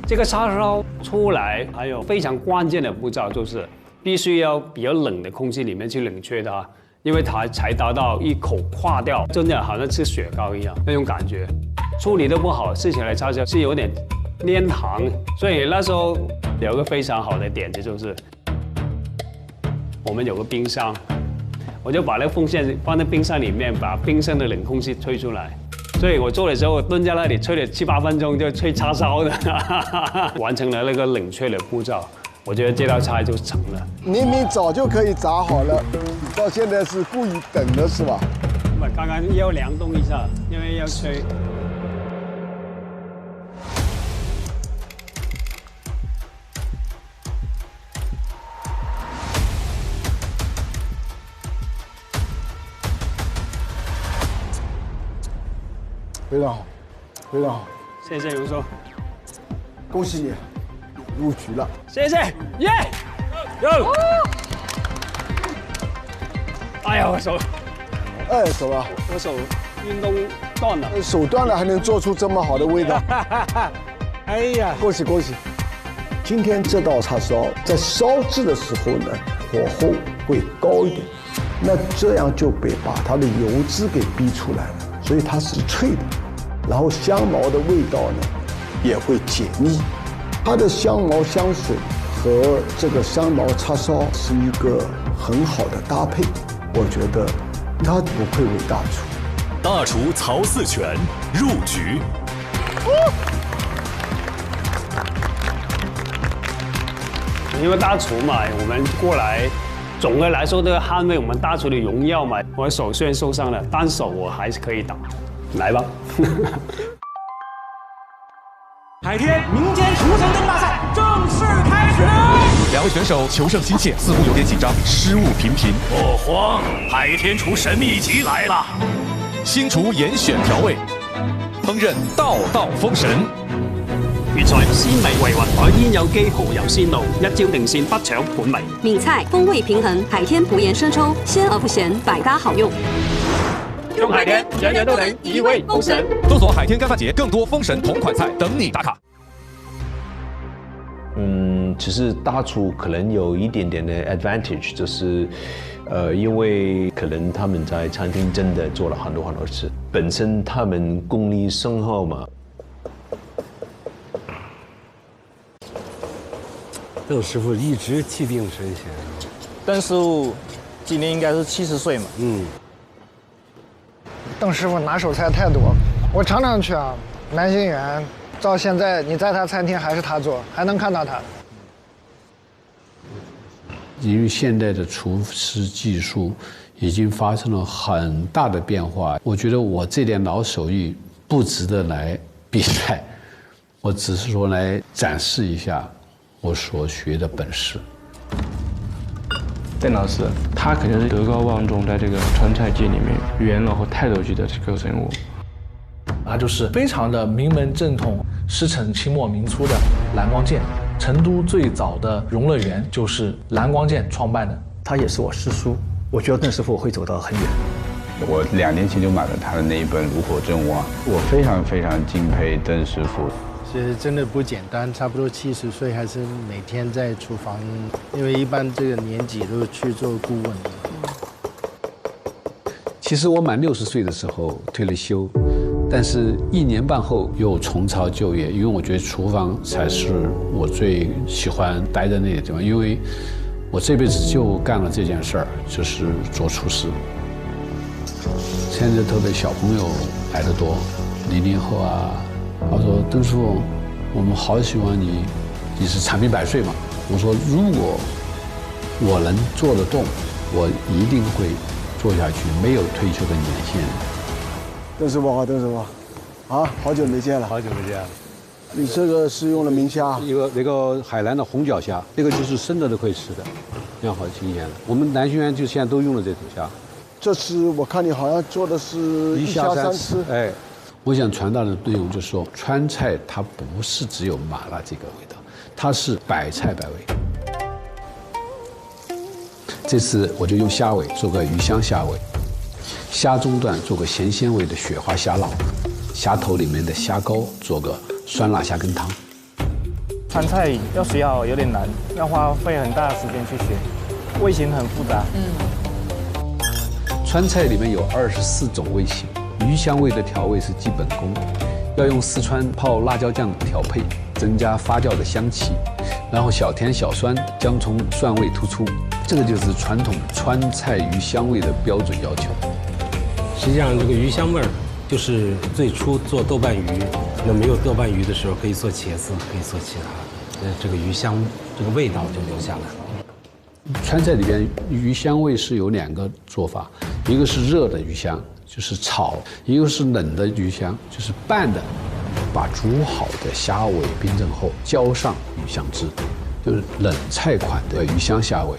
这个叉烧出来还有非常关键的步骤，就是必须要比较冷的空气里面去冷却它，因为它才达到一口化掉，真的好像吃雪糕一样那种感觉。处理的不好，吃起来叉烧是有点粘糖，所以那时候有个非常好的点子就是，我们有个冰箱，我就把那个风扇放在冰箱里面，把冰箱的冷空气吹出来。所以我做的时候，我蹲在那里吹了7、8分钟，就吹叉烧的，完成了那个冷却的步骤。我觉得这道菜就成了。明明早就可以炸好了，到现在是故意等的是吧？我刚刚要凉冻一下，因为要吹。非常好，非常好，谢谢荣叔，恭喜你入局了。谢谢，耶！有。哎呀，我手，哎，手啊，我手运动断了，手断了还能做出这么好的味道，哎呀，恭喜恭喜！今天这道叉烧在烧制的时候呢，火候会高一点，那这样就把它的油脂给逼出来了。所以它是脆的，然后香茅的味道呢也会解腻，它的香茅香水和这个香茅叉烧是一个很好的搭配，我觉得它不愧为大厨。大厨曹四全入局。因为大厨嘛，我们过来。总的来说都要捍卫我们大厨的荣耀嘛。我手虽然受伤了，单手我还是可以打，来吧。海天民间厨神争霸赛正式开始。2位选手求胜心切，似乎有点紧张，失误频频。不慌，海天厨神秘籍来了。新厨严选调味，烹饪道道封神。粵菜鮮味為雲，海天有機蠔油鮮露，一招定線不搶本味。闽菜風味平衡，海天不鹽生抽，鮮而不鹹，百搭好用。用海天，人人都能一味封神。搜索海天干饭节，更多封神同款菜等你打卡。只是大厨可能有一点点的 advantage， 就是，因为可能他们在餐厅真的做了很多次，本身他们功力深厚嘛。邓师傅一直气定神闲。邓师傅今年应该是70岁嘛。邓师傅拿手菜太多，我常常去啊。南星园到现在，你在他餐厅还是他做，还能看到他。因为现在的厨师技术已经发生了很大的变化，我觉得我这点老手艺不值得来比赛，我只是说来展示一下我所学的本事。邓老师，他肯定是德高望重，在这个川菜界里面元老和泰斗级的这个人物。他就是非常的名门正统、师承清末民初的蓝光剑。成都最早的荣乐园就是蓝光剑创办的，他也是我师叔。我觉得邓师傅会走得很远。我2年前就买了他的那一本《炉火正旺》，我非常非常敬佩邓师傅。其实真的不简单，差不多70岁还是每天在厨房，因为一般这个年纪都去做顾问的。其实我满60岁的时候退了休，但是1年半后又重操旧业，因为我觉得厨房才是我最喜欢待在那个地方，因为我这辈子就干了这件事儿，就是做厨师。现在特别小朋友来得多，00后啊，他说邓师傅，我们好喜欢你，你是长命百岁嘛。我说如果我能做得动，我一定会做下去，没有退休的年限。邓师傅好，邓师傅，啊，好久没见了，好久没见了。你这个是用了明虾，那个海南的红脚虾，那个就是生的都可以吃的，这样好新鲜的。我们南轩园就现在都用了这种虾。这次我看你好像做的是1虾3吃，哎，我想传达的内容就是说，川菜它不是只有麻辣这个味道，它是百菜百味。这次我就用虾尾做个鱼香虾尾，虾中段做个咸鲜味的雪花虾酪，虾头里面的虾膏做个酸辣虾羹汤。川菜要学好有点难，要花费很大的时间去学，味型很复杂。川菜里面有24种味型，鱼香味的调味是基本功，要用四川泡辣椒酱调配，增加发酵的香气，然后小甜小酸，姜葱蒜味突出，这个就是传统川菜鱼香味的标准要求。实际上，这个鱼香味儿就是最初做豆瓣鱼，那没有豆瓣鱼的时候，可以做茄子，可以做其他，这个鱼香这个味道就留下来了。川菜里边鱼香味是有2个做法，一个是热的鱼香，就是炒；一个是冷的鱼香，就是拌的，把煮好的虾尾冰镇后浇上鱼香汁，就是冷菜款的鱼香虾尾。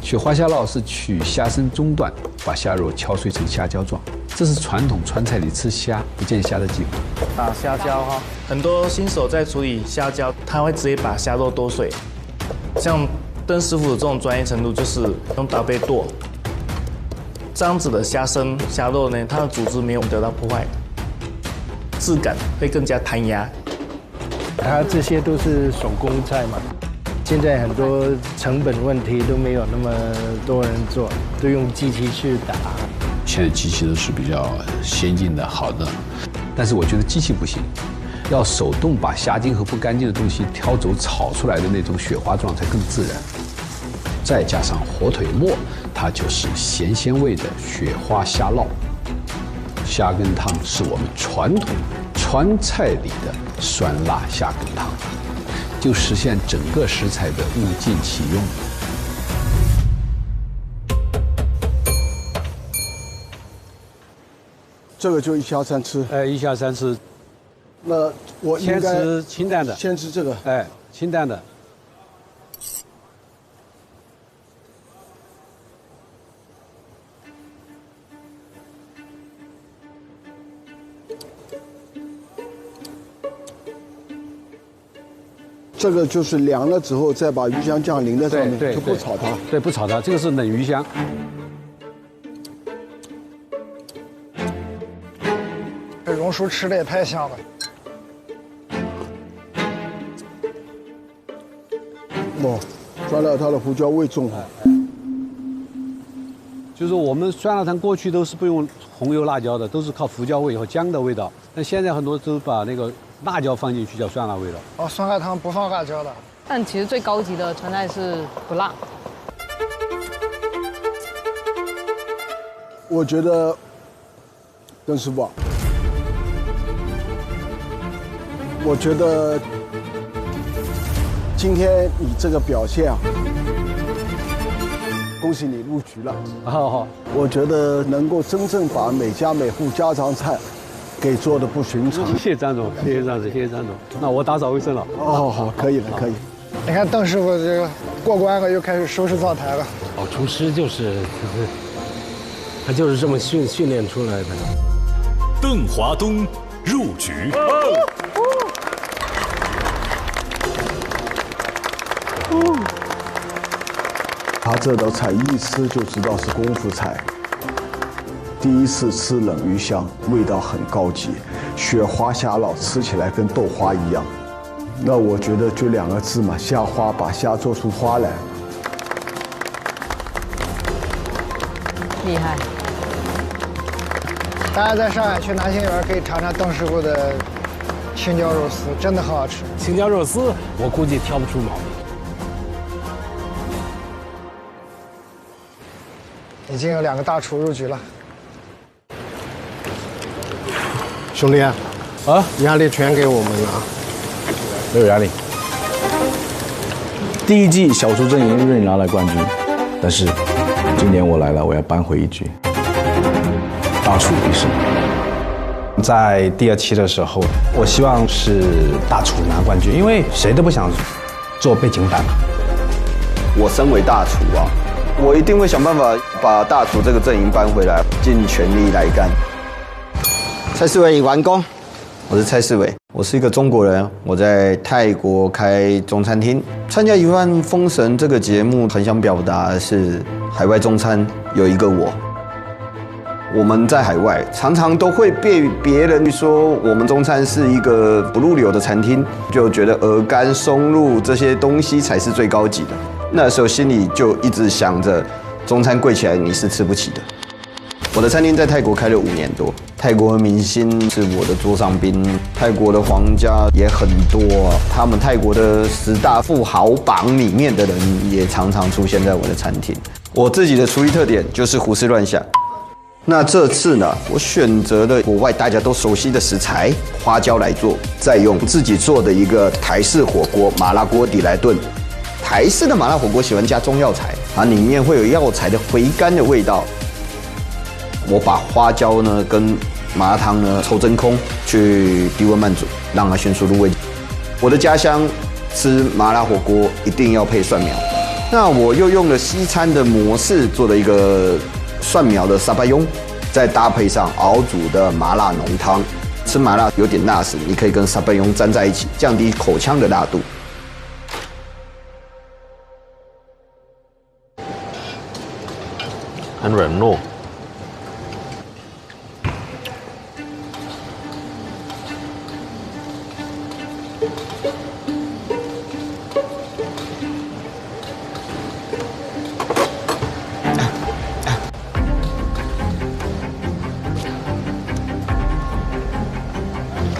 雪花虾烙是取虾身中段，把虾肉敲碎成虾胶状，这是传统川菜里吃虾不见虾的技法。打虾胶哈，很多新手在处理虾胶，他会直接把虾肉剁碎。像邓师傅的这种专业程度，就是用刀背剁。这样子的虾身、虾肉呢，它的组织没有得到破坏，质感会更加弹牙。它这些都是手工菜嘛。现在很多成本问题都没有那么多人做，都用机器去打。现在机器都是比较先进的、好的，但是我觉得机器不行，要手动把虾筋和不干净的东西挑走，炒出来的那种雪花状才更自然。再加上火腿末，它就是咸鲜味的雪花虾烙。虾羹汤是我们传统川菜里的酸辣虾羹汤。就实现整个食材的物尽其用。这个就一虾三吃。一虾三吃。那我应该先吃清淡的。先吃这个。清淡的。这个就是凉了之后，再把鱼香酱淋在上面，就不炒它。对，不炒它，这个是冷鱼香。这榕树吃的也太香了。哦，酸辣汤的胡椒味重。就是我们酸辣汤过去都是不用红油辣椒的，都是靠胡椒味和姜的味道。但现在很多都把那个辣椒放进去，叫酸辣味了。哦，酸辣汤不放辣椒的。但其实最高级的川菜是不辣。我觉得，邓师傅，我觉得今天你这个表现啊，恭喜你入局了。好，我觉得能够真正把每家每户家常菜给做的不寻常。谢谢张总，谢谢张总。那我打扫卫生了。哦，好，可以了，可以。你看邓师傅这个过关了，又开始收拾灶台了。好厨师他就是这么训练出来的。邓华东入局。他这道菜一吃就知道是功夫菜。第一次吃冷鱼香，味道很高级，雪花虾烙吃起来跟豆花一样。那我觉得就2个字嘛，虾花，把虾做出花来。厉害！大家在上海去南星园可以尝尝邓师傅的青椒肉丝，真的很好吃。青椒肉丝，我估计挑不出毛病。已经有2个大厨入局了。兄弟啊，压力全给我们了啊！没有压力。第一季小厨阵营任你拿来冠军，但是今年我来了，我要扳回一局。大厨必胜。在第2期的时候，我希望是大厨拿冠军，因为谁都不想做背景板。我身为大厨啊，我一定会想办法把大厨这个阵营扳回来，尽全力来干。蔡世伟完工，我是蔡世伟，我是一个中国人，我在泰国开中餐厅。参加《一万封神》这个节目，很想表达的是海外中餐有一个我我们在海外常常都会被别人说我们中餐是一个不入流的餐厅，就觉得鹅肝、松露这些东西才是最高级的。那时候心里就一直想着，中餐贵起来你是吃不起的。我的餐厅在泰国开了5年多，泰国明星是我的桌上宾，泰国的皇家也很多，他们泰国的10大富豪榜里面的人也常常出现在我的餐厅。我自己的厨艺特点就是胡思乱想。那这次呢，我选择了国外大家都熟悉的食材花椒来做，再用自己做的一个台式火锅麻辣锅底来炖。台式的麻辣火锅喜欢加中药材，它里面会有药材的回甘的味道。我把花椒呢跟麻辣汤呢抽真空，去低温慢煮，让它迅速入味。我的家乡吃麻辣火锅一定要配蒜苗，那我又用了西餐的模式做了一个蒜苗的沙巴庸，再搭配上熬煮的麻辣浓汤。吃麻辣有点辣时，你可以跟沙巴庸沾在一起，降低口腔的辣度。很软糯。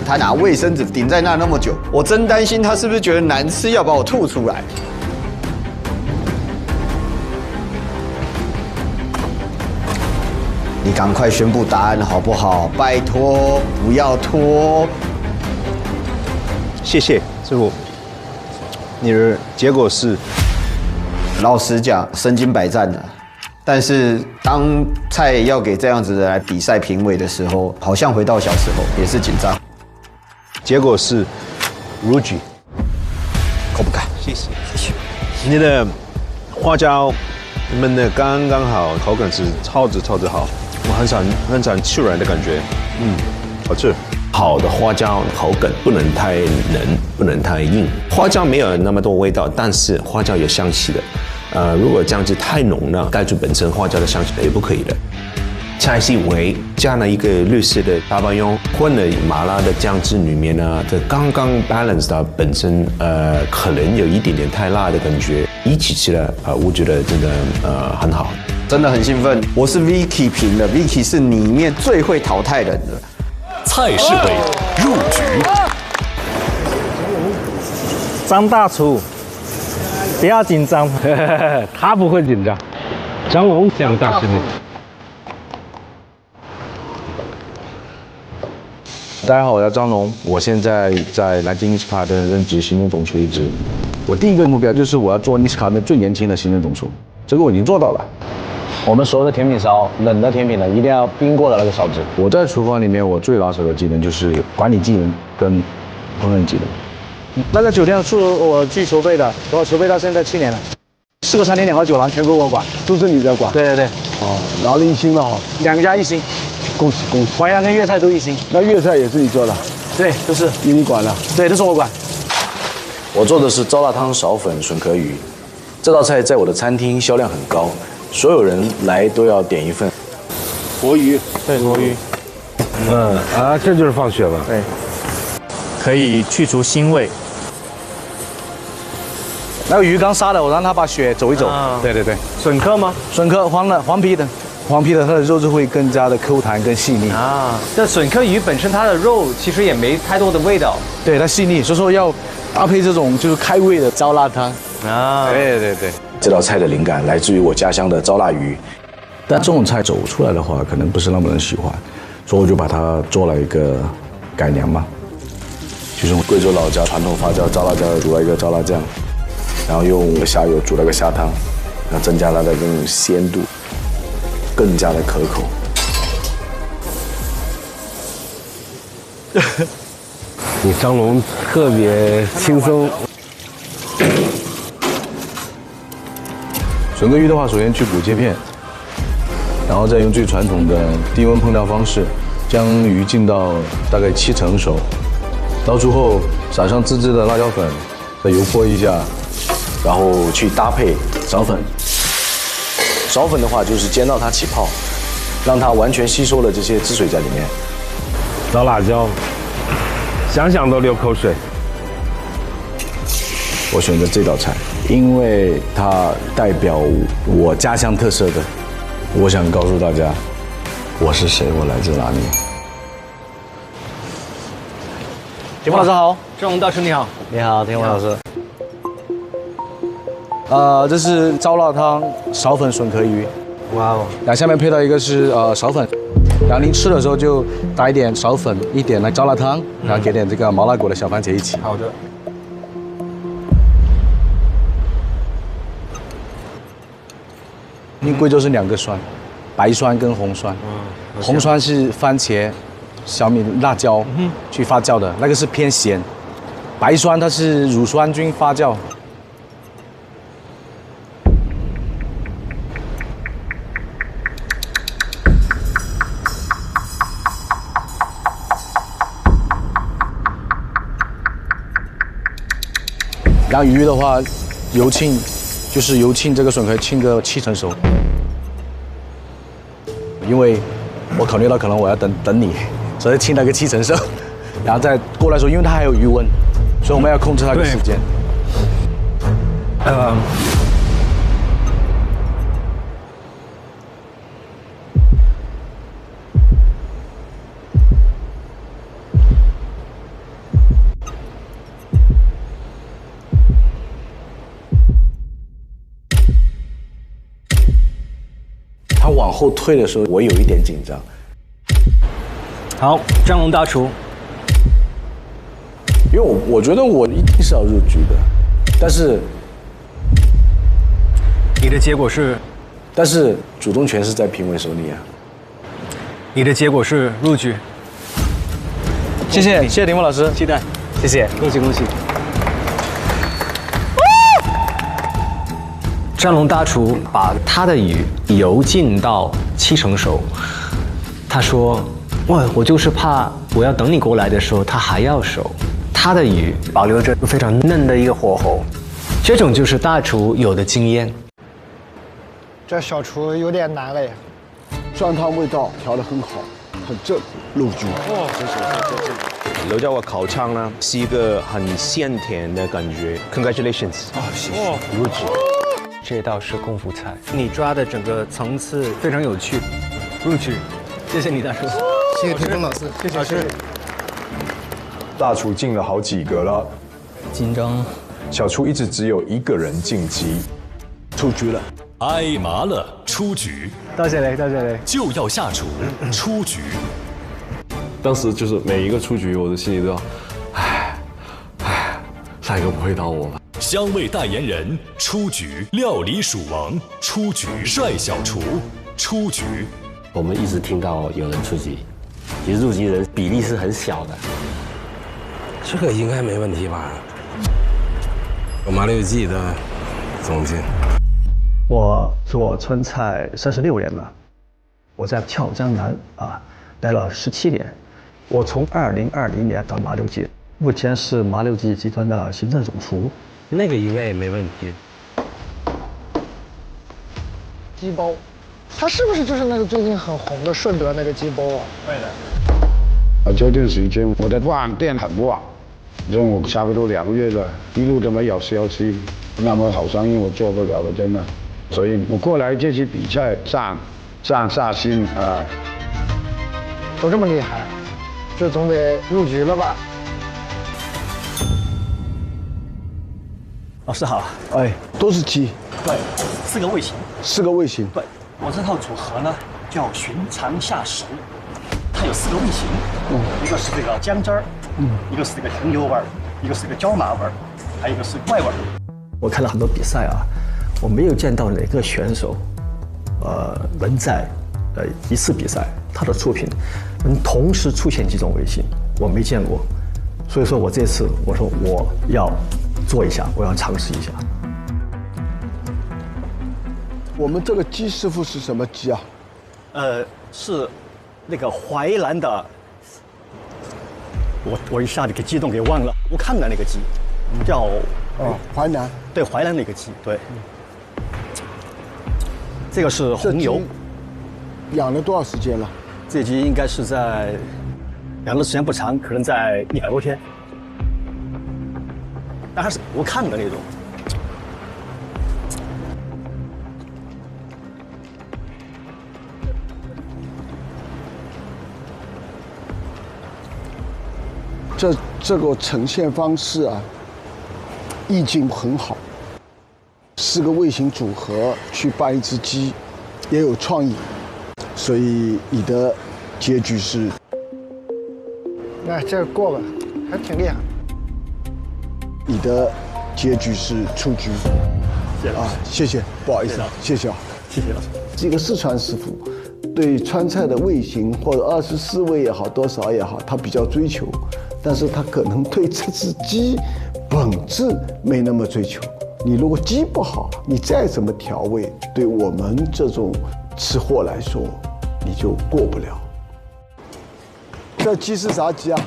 他拿卫生纸顶在那么久，我真担心他是不是觉得难吃，要把我吐出来。你赶快宣布答案好不好？拜托，不要拖。谢谢师傅。你的结果是？老实讲，身经百战了。但是当菜要给这样子的来比赛评委的时候，好像回到小时候，也是紧张。结果是 Ruji， 口不干，谢谢。你的花椒焖的刚刚好，口感是超级好，我很想吃软的感觉，好吃。好的花椒口感不能太嫩，不能太硬。花椒没有那么多味道，但是花椒有香气的。如果酱汁太浓了，盖住本身花椒的香气也不可以的。菜系为加了一个绿色的大巴庸，混了麻辣的酱汁里面呢，这刚刚 balance 到本身可能有一点点太辣的感觉，一起吃了我觉得真的很好，真的很兴奋。我是 Vicky 评的 ，Vicky 是里面最会淘汰人的。蔡世伟入局。张大厨，不要紧张，他不会紧张。张龙讲大师。大家好，我叫张龙，我现在在南京 Niska 的任职行政总厨一职。我第一个目标就是我要做 Niska 的最年轻的行政总厨，这个我已经做到了。我们所有的甜品烧，冷的甜品呢，一定要冰过的那个烧汁。我在厨房里面，我最拿手的技能就是管理技能跟烹饪技能。那个酒店是我去筹备的，我筹备到现在7年了，4个餐厅2个酒廊全归我管，都是你在管。对。哦，拿了1星了哈，2家1星。恭喜！淮扬跟粤菜都1星。那粤菜也是你做的？对，都是你管了。对，都是我管。我做的是糟辣汤苕粉笋壳鱼，这道菜在我的餐厅销量很高，所有人来都要点一份。活鱼，对，活鱼。这就是放血了。对，可以去除腥味。那个鱼刚杀的，我让它把血走一走。对。笋壳吗？笋壳黄皮的。黄皮的它的肉质会更加的 Q 弹跟细腻啊。这笋壳鱼本身它的肉其实也没太多的味道，对，它细腻，所以说要搭配这种就是开胃的糟辣汤啊。对。这道菜的灵感来自于我家乡的糟辣鱼，但这种菜走出来的话，可能不是那么人喜欢，所以我就把它做了一个改良嘛，就是用贵州老家传统发酵糟辣椒煮了一个糟辣酱，然后用虾油煮了个虾汤，然后增加它的这种鲜度。更加的可口。你张龙特别轻松。笋壳鱼的话，首先去骨切片，然后再用最传统的低温烹调方式，将鱼浸到大概7成熟，捞出后撒上自制的辣椒粉，再油泼一下，然后去搭配苕粉。苕粉的话就是煎到它起泡，让它完全吸收了这些汁水在里面。烧辣椒，想想都流口水。我选择这道菜，因为它代表我家乡特色的。我想告诉大家，我是谁，我来自哪里。田峰老师好，郑龙大师你好。你好，田峰老师。这是糟辣汤苕粉笋壳鱼。哇哦！然后下面配到一个是苕粉，然后您吃的时候就打一点苕粉，一点那糟辣汤，然后给点这个麻辣果的小番茄一起。好的。因为贵州是2个酸，白酸跟红酸。红酸是番茄、小米、辣椒去发酵的，那个是偏咸。白酸它是乳酸菌发酵。然后鱼的话，油浸，就是油浸这个笋可以浸个7成熟，因为我考虑到可能我要等你，所以浸了个7成熟，然后再过来的时候，因为它还有余温，所以我们要控制它的时间。他往后退的时候，我有一点紧张。好，张龙大厨。因为我觉得我一定是要入局的，但是你的结果是？但是主动权是在评委手里啊。你的结果是入局。谢谢田峰老师，期待，谢谢，恭喜恭喜。张龙大厨把他的鱼油浸到7成熟，他说：“哇，我就是怕我要等你过来的时候，它还要熟。”他的鱼保留着非常嫩的一个火候，这种就是大厨有的经验。这小厨有点难了呀。酸汤味道调得很好，很正，入局。刘家伙烤肠呢是一个很鲜甜的感觉 ，Congratulations！ 谢谢，入局。这道是功夫菜，你抓的整个层次非常有趣，入局。谢谢你大厨，谢谢田峰老师，谢谢老师。大厨进了好几个了，紧张。小厨一直只有1个人晋级，出局了。挨麻了，出局。多谢你，多谢你。就要下厨，出局。当时就是每一个出局，我的心里都要，下一个不会到我吧。香味代言人出局，料理鼠王出局，帅小厨出局。我们一直听到有人出局，其实入局人比例是很小的。这个应该没问题吧？有麻六记的总监。我做川菜36年了，我在俏江南待了17年。我从2020年到麻六记，目前是麻六记集团的行政总厨。那个应该也没问题。鸡包，它是不是就是那个最近很红的顺德那个鸡包啊？对的。这段时间我的饭店很旺，让我差不多2个月了，一路都没有消息。那么好生意我做不了了，真的。所以我过来这次比赛上下心啊。都这么厉害，这总得入局了吧？老师好，都是鸡，对，4个味型，4个味型，对，我这套组合呢叫寻常下食，它有4个味型，一个是这个姜汁儿，一个是这个红油味儿，一个是这个椒麻味儿，还有一个是怪味儿。我看了很多比赛啊，我没有见到哪个选手，能在一次比赛他的作品能同时出现几种味型，我没见过，所以说我这次我说我要做一下，我要尝试一下。我们这个鸡师傅是什么鸡啊？是那个淮南的，我一下子给激动给忘了，我看了那个鸡，叫淮南，对，淮南那个鸡，对。这个是红油，养了多少时间了？这鸡应该是在养的时间不长，可能在100多天，但还是不看的那种。这个呈现方式啊，意境很好。4个味型组合去拌一只鸡，也有创意，所以你的结局是，那这过吧，还挺厉害。你的结局是出局。谢谢啊，谢谢，不好意思，谢谢啊，谢谢老师。这个四川师傅对川菜的味型或者24味也好，多少也好，他比较追求，但是他可能对这只鸡本质没那么追求。你如果鸡不好，你再怎么调味，对我们这种吃货来说，你就过不了。这鸡是啥鸡啊？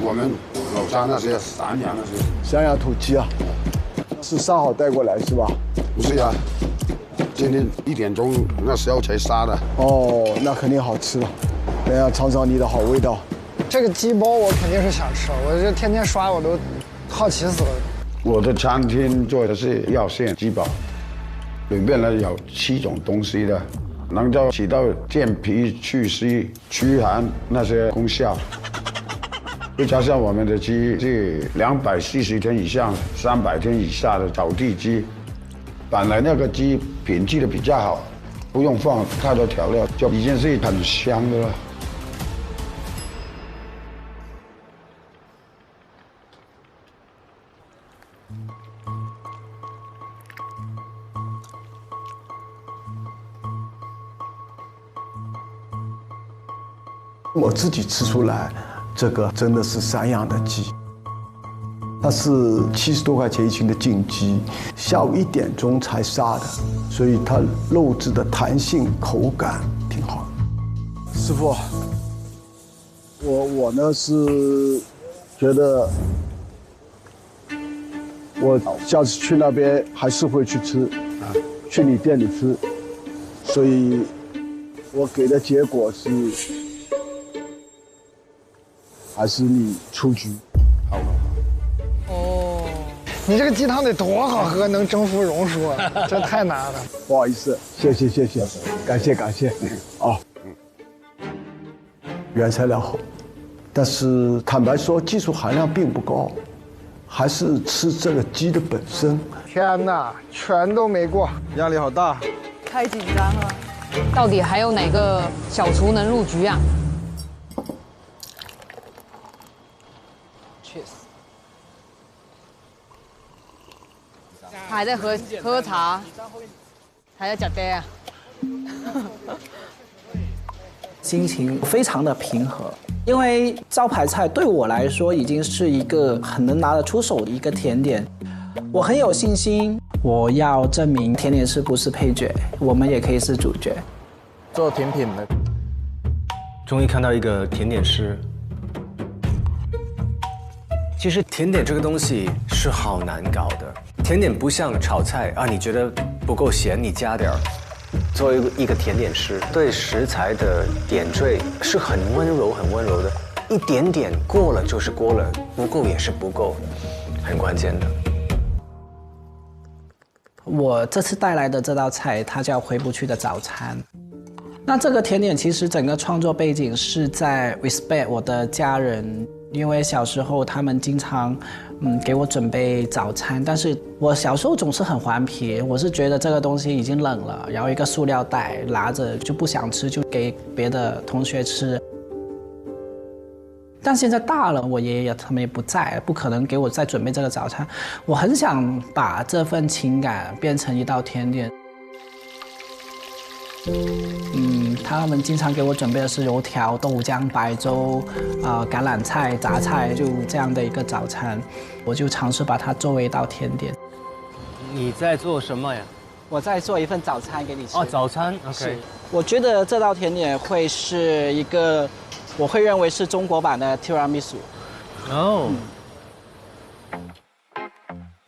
我们老家那些散养那些。散养土鸡啊，是杀好带过来是吧？不是呀，今天1点钟那时候才杀的。哦，那肯定好吃了。等下尝尝你的好味道。这个鸡包我肯定是想吃，我这天天刷我都好奇死了。我的餐厅做的是药膳鸡煲，里面呢有7种东西的，能够起到健脾祛湿、驱寒那些功效。再加上我们的鸡是240天以上、300天以下的草地鸡，本来那个鸡品质的比较好，不用放太多调料，就已经是很香的了。我自己吃出来，这个真的是散养的鸡，它是70多块钱1斤的净鸡，下午1点钟才杀的，所以它肉质的弹性、口感挺好的。师傅，我呢是觉得，我下次去那边还是会去吃，去你店里吃，所以我给的结果是。还是你出局。好。哦，你这个鸡汤得多好喝，能征服榕树啊，这太难了。不好意思，谢谢，感谢。哦，原材料好，但是坦白说，技术含量并不高，还是吃这个鸡的本身。天哪，全都没过，压力好大，太紧张了。到底还有哪个小厨能入局啊？他还在喝茶，还在讲爹啊。心情非常的平和，因为招牌菜对我来说已经是一个很能拿得出手的一个甜点，我很有信心。我要证明甜点师不是配角，我们也可以是主角。做甜品的，终于看到一个甜点师。其实甜点这个东西是好难搞的，甜点不像炒菜啊，你觉得不够咸，你加点儿。作为一个甜点师，对食材的点缀是很温柔的，一点点过了就是过了，不够也是不够，很关键的。我这次带来的这道菜，它叫回不去的早餐。那这个甜点其实整个创作背景是在 respect 我的家人。因为小时候他们经常，给我准备早餐，但是我小时候总是很顽皮，我是觉得这个东西已经冷了，然后一个塑料袋拿着就不想吃，就给别的同学吃。但现在大了，我爷爷他们也不在，不可能给我再准备这个早餐。我很想把这份情感变成一道甜点。他们经常给我准备的是油条、豆浆、白粥、橄榄菜、杂菜，就这样的一个早餐，我就尝试把它作为一道甜点。你在做什么呀？我在做一份早餐给你吃。哦，早餐 ，OK。我觉得这道甜点会是一个，我会认为是中国版的 tiramisu。哦。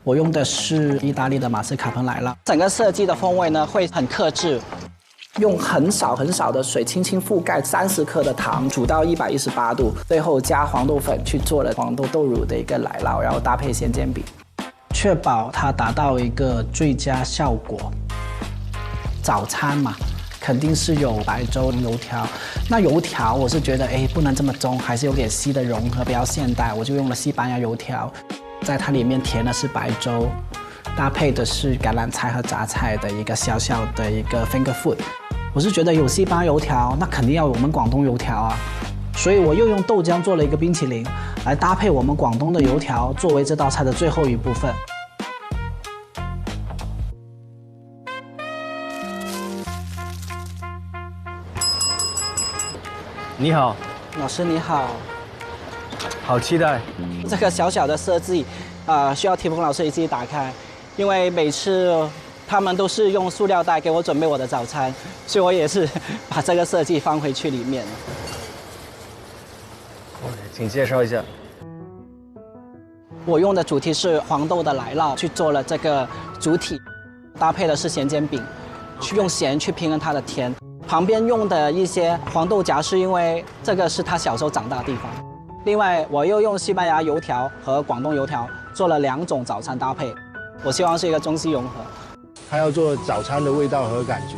我用的是意大利的马斯卡彭奶酪，整个设计的风味呢会很克制。用很少的水轻轻覆盖30克的糖，煮到118度，最后加黄豆粉去做了黄豆豆乳的一个奶酪，然后搭配咸煎饼，确保它达到一个最佳效果。早餐嘛，肯定是有白粥、油条。那油条我是觉得，不能这么中，还是有点西的融合，比较现代，我就用了西班牙油条，在它里面填的是白粥，搭配的是橄榄菜和杂菜的一个小小的一个 finger food。我是觉得有西班牙油条，那肯定要有我们广东油条啊，所以我又用豆浆做了一个冰淇淋，来搭配我们广东的油条，作为这道菜的最后一部分。你好，老师你好，好期待。这个小小的设计，需要提丰老师你自己打开，因为每次他们都是用塑料袋给我准备我的早餐，所以我也是把这个设计放回去里面。请介绍一下。我用的主题是黄豆的奶酪，去做了这个主体，搭配的是咸煎饼，去用咸去平衡它的甜。旁边用的一些黄豆荚是因为这个是他小时候长大的地方。另外，我又用西班牙油条和广东油条做了2种早餐搭配，我希望是一个中西融合。还要做早餐的味道和感觉。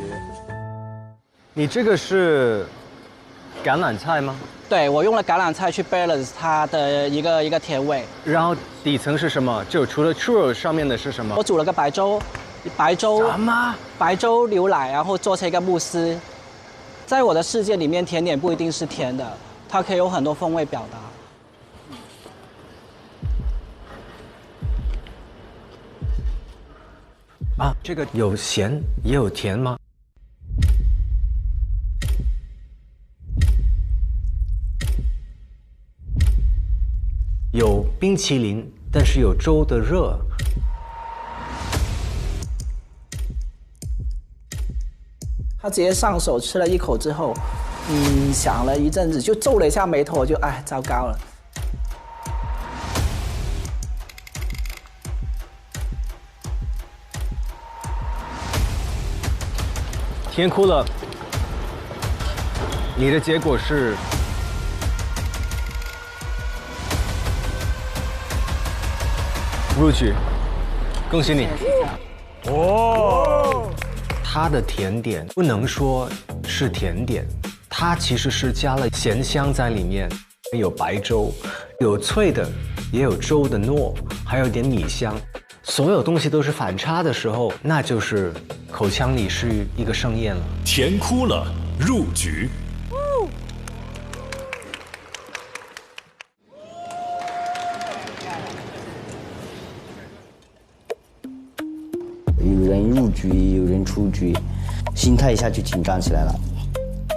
你这个是橄榄菜吗？对，我用了橄榄菜去 balance 它的一个甜味。然后底层是什么？就除了 churro 上面的是什么？我煮了个白粥什么？白粥牛奶，然后做成一个慕斯。在我的世界里面，甜点不一定是甜的，它可以有很多风味表达。这个有咸也有甜吗？有冰淇淋，但是有粥的热。他直接上手吃了一口之后，想了一阵子，就皱了一下眉头，我就糟糕了。甜哭了，你的结果是录取，恭喜你！哦，它的甜点不能说是甜点，它其实是加了咸香在里面，有白粥，有脆的，也有粥的糯，还有点米香。所有东西都是反差的时候，那就是口腔里是一个盛宴了。甜哭了，入局。有人入局，有人出局，心态一下就紧张起来了。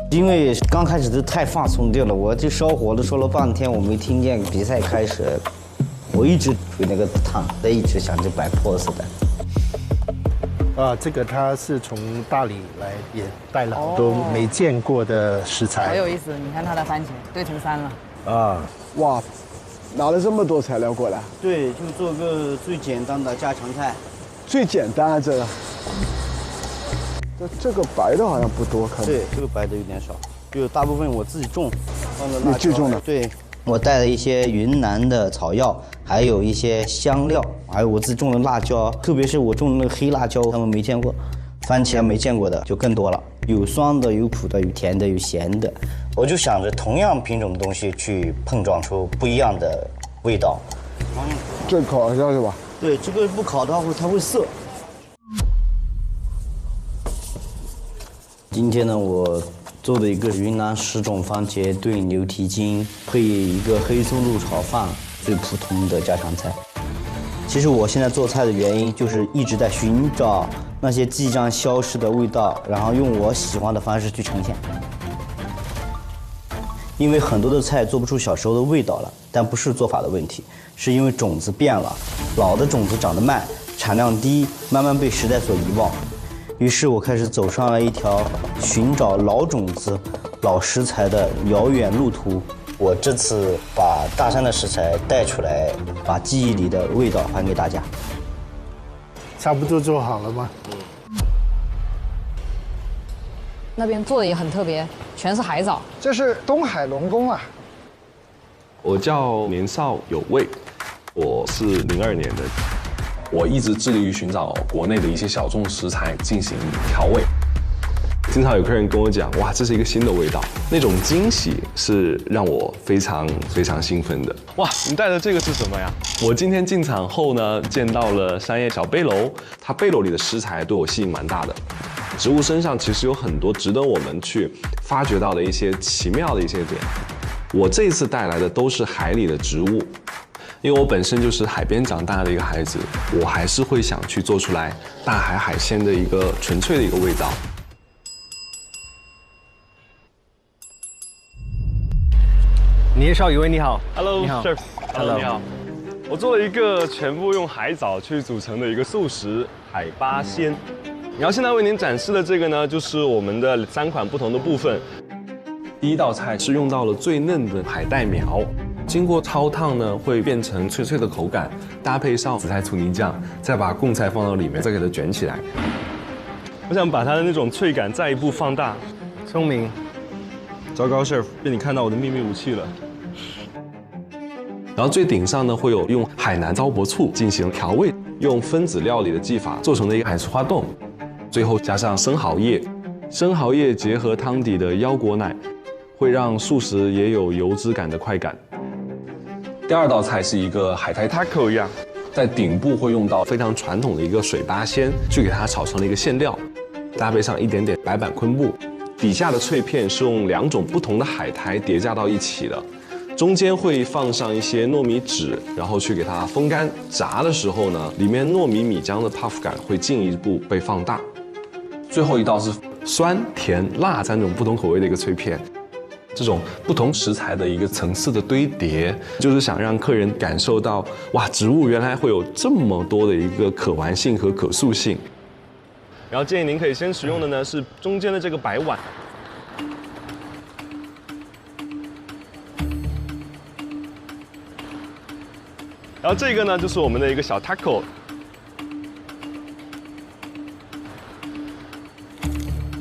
因为刚开始都太放松掉了，我这烧火都说了半天，我没听见比赛开始。我一直推那个烫，一直想着摆 pose 的。这个他是从大理来，也带了好多没见过的食材。好有意思，你看他的番茄堆成山了。哇，拿了这么多材料过来。对，就做个最简单的家常菜。最简单啊，这个。这个白的好像不多，看。对，这个白的有点少，就大部分我自己种，放的辣椒。你自己种的？对。我带了一些云南的草药，还有一些香料，还有我自己种的辣椒，特别是我种的那个黑辣椒，他们没见过。番茄没见过的就更多了，有酸的，有苦的，有甜的，有咸的。我就想着同样品种的东西去碰撞出不一样的味道。这烤一下是吧？对，这个不烤的话它会涩。今天呢，我做的一个云南10种番茄炖牛蹄筋，配一个黑松露炒饭，最普通的家常菜。其实我现在做菜的原因，就是一直在寻找那些即将消失的味道，然后用我喜欢的方式去呈现。因为很多的菜做不出小时候的味道了，但不是做法的问题，是因为种子变了，老的种子长得慢，产量低，慢慢被时代所遗忘。于是我开始走上了一条寻找老种子、老食材的遥远路途。我这次把大山的食材带出来，把记忆里的味道还给大家。差不多做好了吗？那边做的也很特别，全是海藻。这是东海龙宫啊。我叫年少有为，我是02年的。我一直致力于寻找国内的一些小众食材进行调味。经常有客人跟我讲，哇，这是一个新的味道，那种惊喜是让我非常非常兴奋的。哇，你带的这个是什么呀？我今天进场后呢，见到了山叶小背篓，它背篓里的食材对我吸引蛮大的。植物身上其实有很多值得我们去发掘到的一些奇妙的一些点。我这一次带来的都是海里的植物，因为我本身就是海边长大的一个孩子，我还是会想去做出来大海海鲜的一个纯粹的一个味道。年少有为，你好。 Hello， 你好 Chef。Hello， 你好。我做了一个全部用海藻去组成的一个素食海八鲜。然后现在为您展示的这个呢，就是我们的3款不同的部分。第一道菜是用到了最嫩的海带苗，经过焯烫呢，会变成脆脆的口感，搭配上紫菜醋泥酱，再把贡菜放到里面，再给它卷起来。我想把它的那种脆感再一步放大。聪明。糟糕 ，Chef， 被你看到我的秘密武器了。然后最顶上呢，会有用海南糟粕醋进行调味，用分子料理的技法做成的一个海醋花冻，最后加上生蚝叶，生蚝叶结合汤底的腰果奶，会让素食也有油脂感的快感。第二道菜是一个海苔 taco 一样，在顶部会用到非常传统的一个水八鲜，去给它炒成了一个馅料，搭配上一点点白板昆布，底下的脆片是用2种不同的海苔叠加到一起的。中间会放上一些糯米纸，然后去给它风干。炸的时候呢，里面糯米米浆的 puff 感会进一步被放大。最后一道是酸、甜、辣3种不同口味的一个脆片。这种不同食材的一个层次的堆叠，就是想让客人感受到，哇，植物原来会有这么多的一个可玩性和可塑性。然后建议您可以先使用的呢是中间的这个白碗。然后这个呢，就是我们的一个小 taco。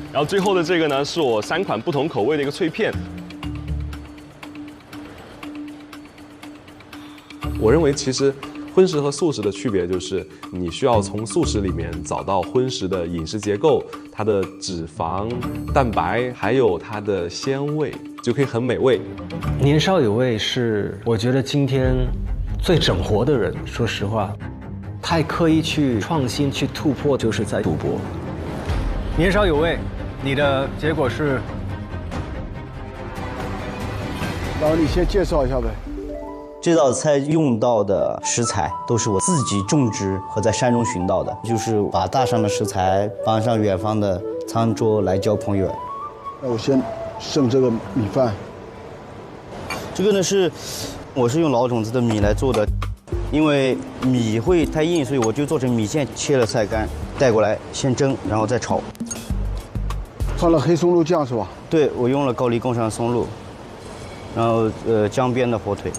然后最后的这个呢，是我3款不同口味的一个脆片。我认为其实荤食和素食的区别就是，你需要从素食里面找到荤食的饮食结构，它的脂肪、蛋白，还有它的鲜味，就可以很美味。年少有为是我觉得今天最整活的人，说实话，太刻意去创新、去突破，就是在赌博。年少有为，你的结果是？然后你先介绍一下呗。这道菜用到的食材都是我自己种植和在山中寻到的，就是把大上的食材搬上远方的餐桌来交朋友。那我先剩这个米饭。这个呢我是用老种子的米来做的，因为米会太硬，所以我就做成米线，切了菜干带过来先蒸，然后再炒。放了黑松露酱是吧？对，我用了高丽贡山松露，然后江边的火腿。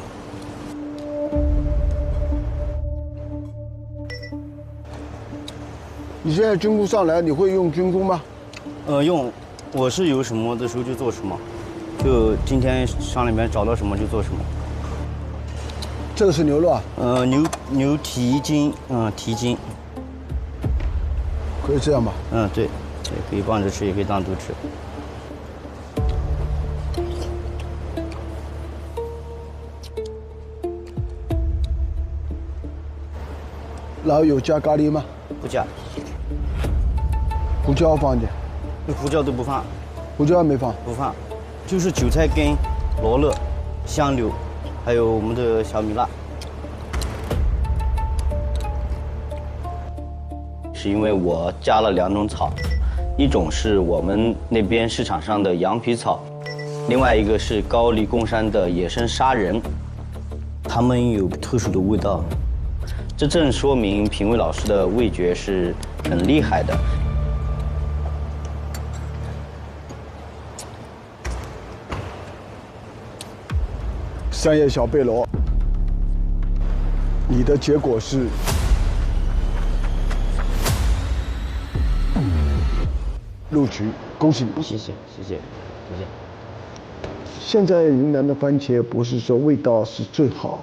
你现在菌菇上来，你会用菌菇吗？用，我是有什么的时候就做什么，就今天山里面找到什么就做什么。这个是牛肉啊？牛蹄筋，蹄筋。可以这样吧？对，也可以拌着吃，也可以单独吃。然后有加咖喱吗？不加。胡椒放一点。胡椒都不放。胡椒没放。不放，就是韭菜根、罗勒、香柳，还有我们的小米辣。是因为我加了2种草，一种是我们那边市场上的羊皮草，另外一个是高丽贡山的野生砂仁，它们有特殊的味道。这正说明评委老师的味觉是很厉害的。山叶小贝篓，你的结果是录取。恭喜你！谢谢。现在云南的番茄不是说味道是最好，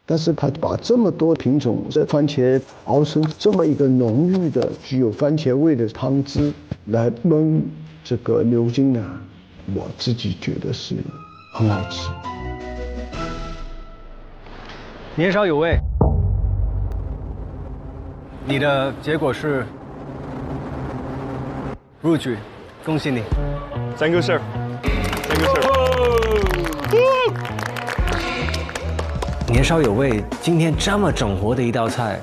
但是它把这么多品种的番茄熬成这么一个浓郁的、具有番茄味的汤汁来焖这个牛筋呢，我自己觉得是很好吃。年少有为，你的结果是入局，恭喜你。Thank you, sir. Thank you, sir. 年少有为，今天这么整活的一道菜，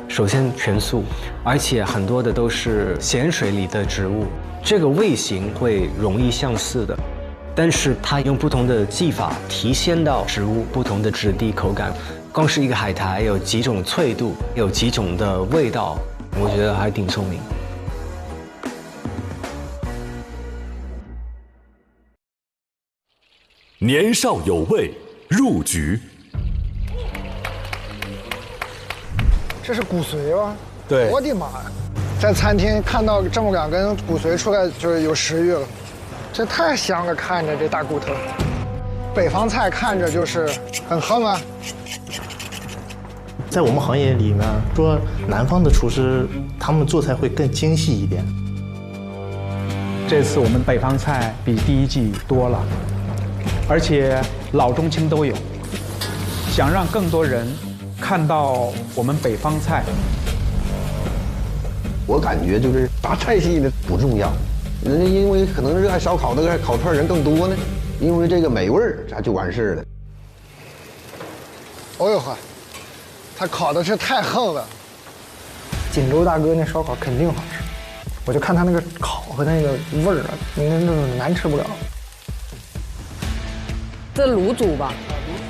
首先全素，而且很多的都是咸水里的植物，这个味型会容易相似的，但是它用不同的技法提鲜到植物不同的质地口感。光是一个海苔有几种脆度，有几种的味道，我觉得还挺聪明。年少有为，入局。这是骨髓吗？对。我的妈呀！在餐厅看到这么2根骨髓出来，就是有食欲了。这太香了，看着这大骨头。北方菜看着就是很横啊。在我们行业里面，说南方的厨师他们做菜会更精细一点。这次我们北方菜比第1季多了，而且老中青都有，想让更多人看到我们北方菜。我感觉就是大菜系的不重要，人家因为可能热爱烧烤的烤串人更多呢，因为这个美味儿，这就完事了。哦呦呵，他烤的是太横了。锦州大哥那烧烤肯定好吃，我就看他那个烤和那个味儿啊，那种难吃不了。这卤煮吧，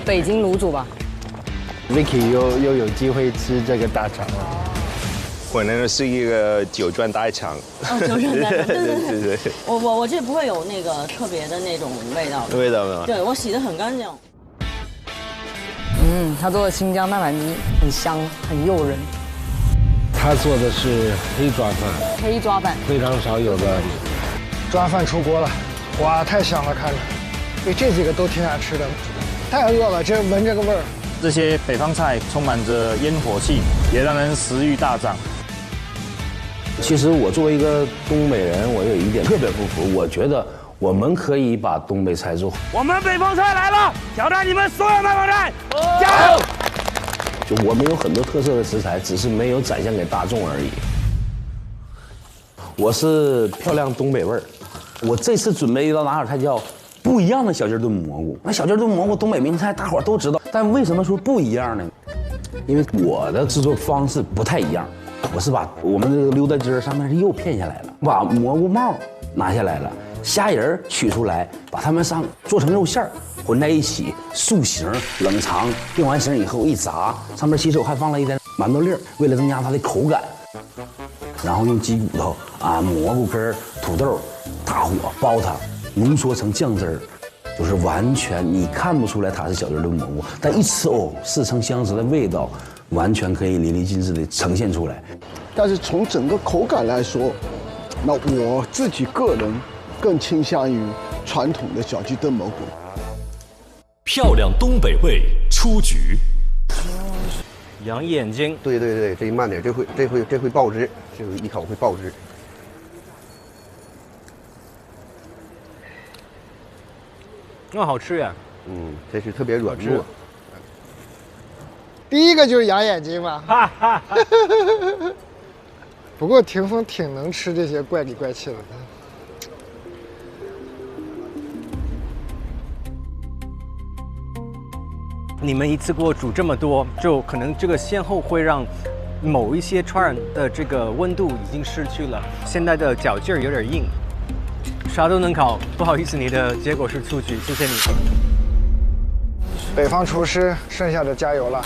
北京卤煮吧。Vicky 又有机会吃这个大肠了。可能是一个九转大肠。哦，九转大肠，对。我这不会有那个特别的那种味道。味道吗？对，我洗得很干净。他做的新疆大盘鸡很香，很诱人。他做的是黑抓饭，黑抓饭非常少有的。抓饭出锅了，哇，太香了，看着。对，这几个都挺想吃的，太饿了，这闻这个味儿。这些北方菜充满着烟火气，也让人食欲大涨。其实我作为一个东北人，我有一点特别不服，我觉得我们可以把东北菜做好。我们北方菜来了，挑战你们所有南方菜，加油！就我们有很多特色的食材，只是没有展现给大众而已。我是漂亮东北味儿，我这次准备一道拿手菜叫不一样的小鸡炖蘑菇。那小鸡炖蘑菇东北名菜，大伙儿都知道，但为什么说不一样呢？因为我的制作方式不太一样，我是把我们这个溜达鸡儿上面的肉片下来了，把蘑菇帽拿下来了，虾仁取出来，把它们做成肉馅儿，混在一起，塑形冷藏，定完形以后一炸，上面其实我还放了一点馒头粒儿，为了增加它的口感。然后用鸡骨头蘑菇根儿、土豆，大火煲它，浓缩成酱汁儿，就是完全你看不出来它是小鸡炖蘑菇，但一吃似曾相识的味道，完全可以淋漓尽致的呈现出来。但是从整个口感来说，那我自己个人更倾向于传统的小鸡炖蘑菇。漂亮东北味出局。羊眼睛，对，这慢点，这会爆汁，这个一烤会爆汁。那好吃呀。这是特别软糯。第一个就是羊眼睛嘛。不过霆锋挺能吃这些怪里怪气的。你们一次给我煮这么多，就可能这个先后会让某一些串的这个温度已经失去了，现在的脚劲儿有点硬，啥都能烤。不好意思，你的结果是出局，谢谢你。北方厨师，剩下的加油了。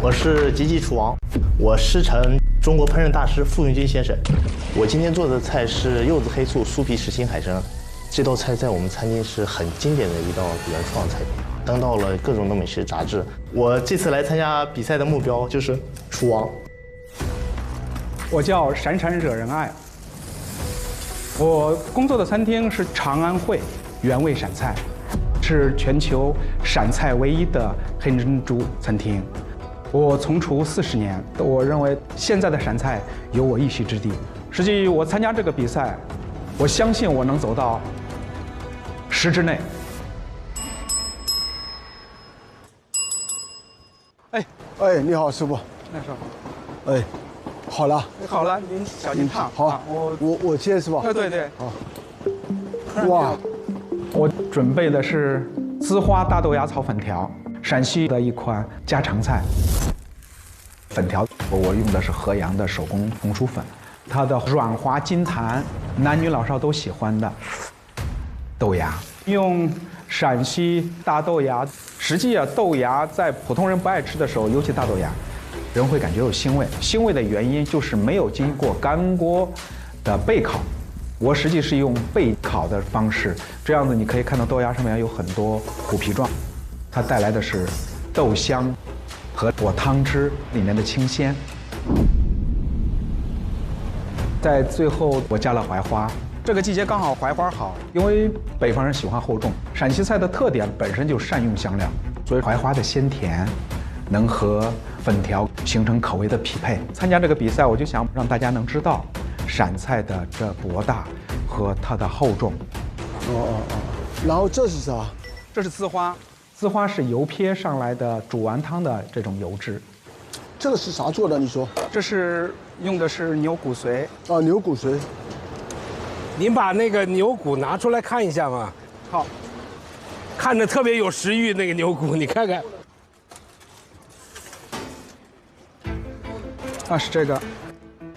我是吉吉厨王，我师承中国烹饪大师傅云军先生。我今天做的菜是柚子黑醋酥皮实心海参。这道菜在我们餐厅是很经典的一道原创菜品，登到了各种的美食杂志。我这次来参加比赛的目标就是厨王。我叫闪闪惹人爱。我工作的餐厅是长安汇原味陕菜，是全球陕菜唯一的黑珍珠餐厅。我从厨40年，我认为现在的陕菜有我一席之地。实际我参加这个比赛，我相信我能走到10之内。哎，你好，师傅。那时候，哎，好了。好了，您小心烫。好，我接是吧？对。好。哇，我准备的是滋花大豆芽草粉条，陕西的一款家常菜。粉条我用的是河阳的手工红薯粉，它的软滑筋弹，男女老少都喜欢的豆芽，用陕西大豆芽。实际豆芽在普通人不爱吃的时候，尤其大豆芽，人会感觉有腥味。腥味的原因就是没有经过干锅的焙烤。我实际是用焙烤的方式，这样子你可以看到豆芽上面有很多虎皮状，它带来的是豆香和我汤汁里面的清鲜。在最后我加了槐花，这个季节刚好槐花好，因为北方人喜欢厚重，陕西菜的特点本身就善用香料，所以槐花的鲜甜能和粉条形成口味的匹配。参加这个比赛，我就想让大家能知道陕菜的这博大和它的厚重。然后这是啥？这是糍花，糍花是油撇上来的煮完汤的这种油脂。这个是啥做的？你说？这是用的是牛骨髓。牛骨髓。您把那个牛骨拿出来看一下嘛。好。看着特别有食欲，那个牛骨，你看看。是这个。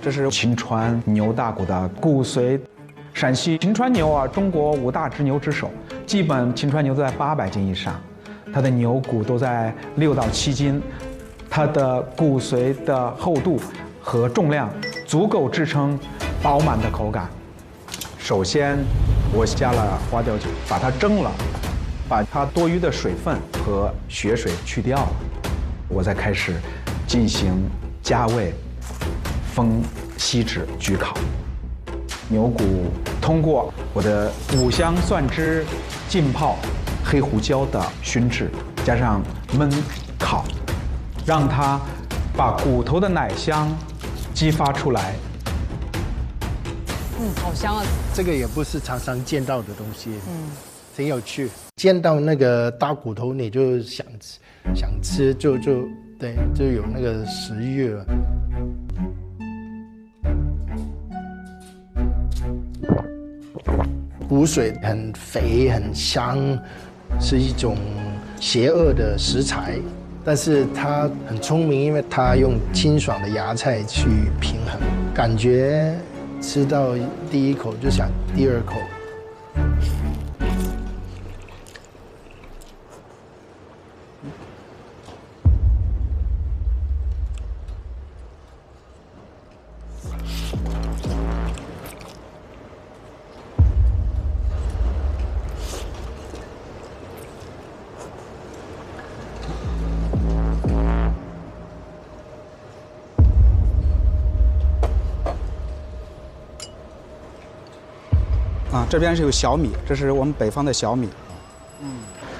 这是秦川牛大骨的骨髓，陕西秦川牛啊，中国5大之牛之首，基本秦川牛都在800斤以上，它的牛骨都在6到7斤，它的骨髓的厚度和重量足够支撑饱满的口感。首先，我加了花雕酒，把它蒸了，把它多余的水分和血水去掉了，我再开始进行加味。封锡纸焗烤，牛骨通过我的五香蒜汁浸泡、黑胡椒的熏制，加上焖烤，让它把骨头的奶香激发出来。好香啊！这个也不是常常见到的东西，挺有趣。见到那个大骨头，你就想吃，就对，就有那个食欲了。骨髓很肥很香，是一种邪恶的食材，但是它很聪明，因为它用清爽的芽菜去平衡，感觉吃到第一口就想第2口。这边是有小米，这是我们北方的小米，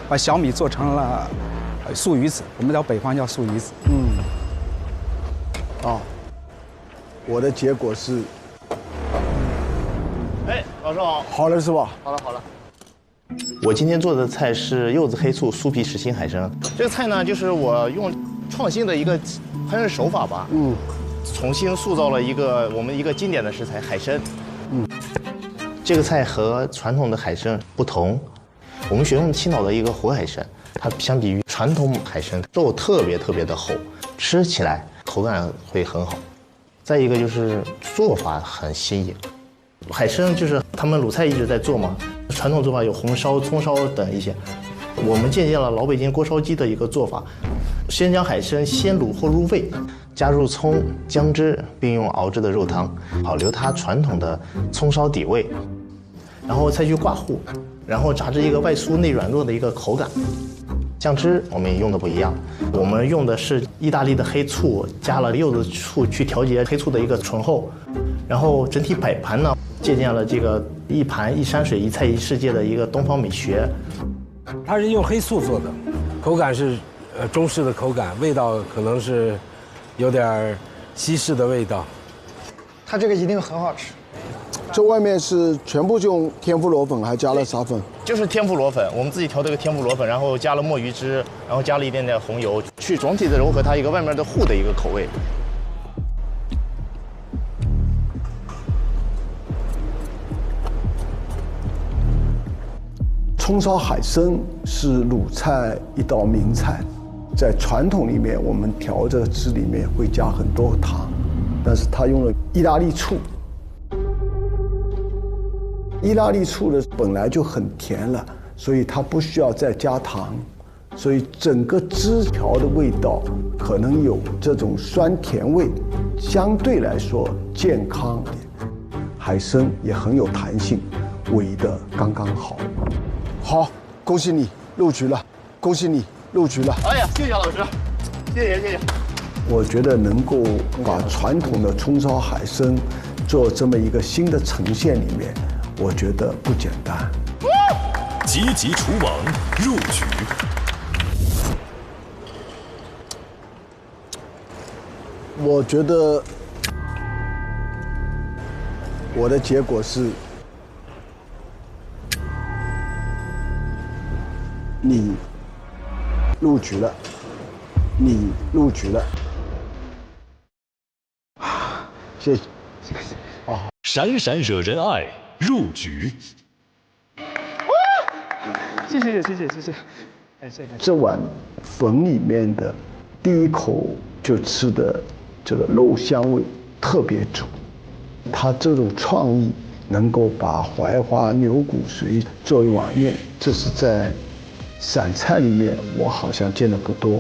把小米做成了素鱼子，我们北方叫素鱼子。我的结果是，老师好。好了是吧？好了。我今天做的菜是柚子黑醋酥皮实心海参。这个菜呢，就是我用创新的一个烹饪手法吧，重新塑造了我们一个经典的食材海参。这个菜和传统的海参不同，我们选用青岛的一个活海参，它相比于传统海参，肉特别的厚，吃起来口感会很好。再一个就是做法很新颖，海参就是他们鲁菜一直在做嘛，传统做法有红烧、葱烧等一些，我们借鉴了老北京锅烧鸡的一个做法，先将海参先卤后入味，加入葱、姜汁，并用熬制的肉汤，保留它传统的葱烧底味，然后再去挂糊，然后炸至一个外酥内软糯的一个口感。酱汁我们也用的不一样，我们用的是意大利的黑醋，加了柚子醋去调节黑醋的一个醇厚，然后整体摆盘呢借鉴了这个一盘一山水一菜一世界的一个东方美学。它是用黑醋做的，口感是中式的口感，味道可能是有点西式的味道。它这个一定很好吃。这外面是全部用天妇罗粉，还加了啥粉？就是天妇罗粉，我们自己调这个天妇罗粉，然后加了墨鱼汁，然后加了一点点红油，去总体的融合它一个外面的糊的一个口味。葱烧海参是鲁菜一道名菜，在传统里面，我们调这个汁里面会加很多糖，但是它用了意大利醋。意大利醋呢本来就很甜了，所以它不需要再加糖，所以整个汁调的味道可能有这种酸甜味，相对来说健康一点。海参也很有弹性，煨得刚刚好。好，恭喜你入局了，恭喜你入局了。哎呀，谢谢老师，谢谢谢谢。我觉得能够把传统的葱烧海参做这么一个新的呈现里面，我觉得不简单。积极除网入局。我觉得我的结果是，你入局了，你入局了。谢谢。哦，闪闪惹人爱。入局，谢谢。哎，谢谢。这碗粉里面的第一口就吃的这个肉香味特别足，它这种创意能够把槐花牛骨髓做一碗面，这是在陕菜里面我好像见的不多，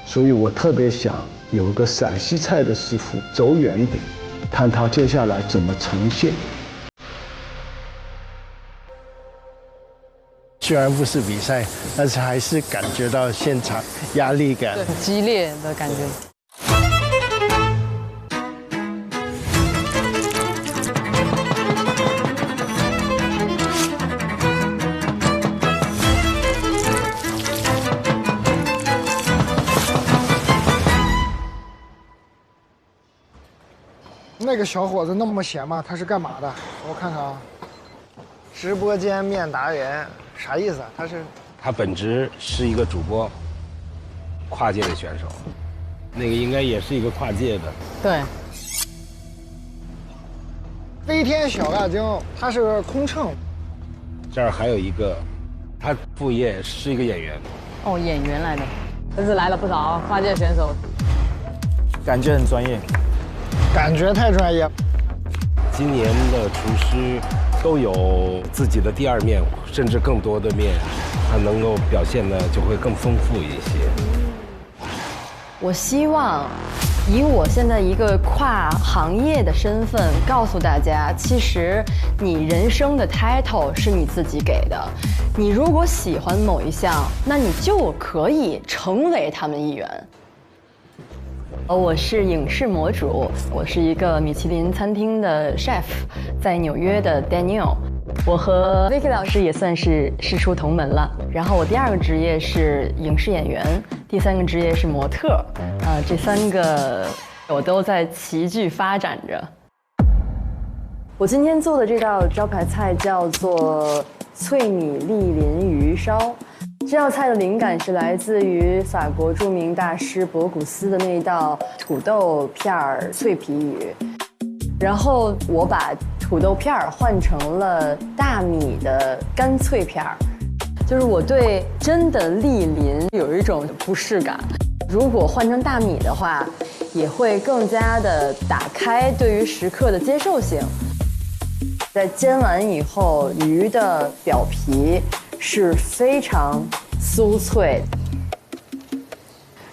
所以我特别想有个陕西菜的师傅走远一点，看他接下来怎么呈现。虽然不是比赛，但是还是感觉到现场压力感，对，激烈的感觉。那个小伙子那么闲吗？他是干嘛的？我看看啊，直播间面达人。啥意思啊？他本职是一个主播，跨界的选手，那个应该也是一个跨界的。对。飞天小辣椒，他是空乘。这儿还有一个，他副业是一个演员。哦，演员来的，这次来了不少跨界选手，感觉很专业，感觉太专业。今年的厨师都有自己的第二面，甚至更多的面，他能够表现的就会更丰富一些。我希望以我现在一个跨行业的身份告诉大家，其实你人生的 title 是你自己给的。你如果喜欢某一项，那你就可以成为他们一员。我是影视模主，我是一个米其林餐厅的 chef， 在纽约的 Daniel。我和 Vicky 老师也算是师出同门了。然后我第二个职业是影视演员，第三个职业是模特。这三个我都在齐聚发展着。我今天做的这道招牌菜叫做脆米莅鳞鱼烧。这道菜的灵感是来自于法国著名大师博古斯的那一道土豆片脆皮鱼，然后我把土豆片换成了大米的干脆片，就是我对真的莅鳞有一种不适感，如果换成大米的话，也会更加的打开对于食客的接受性。在煎完以后，鱼的表皮是非常酥脆，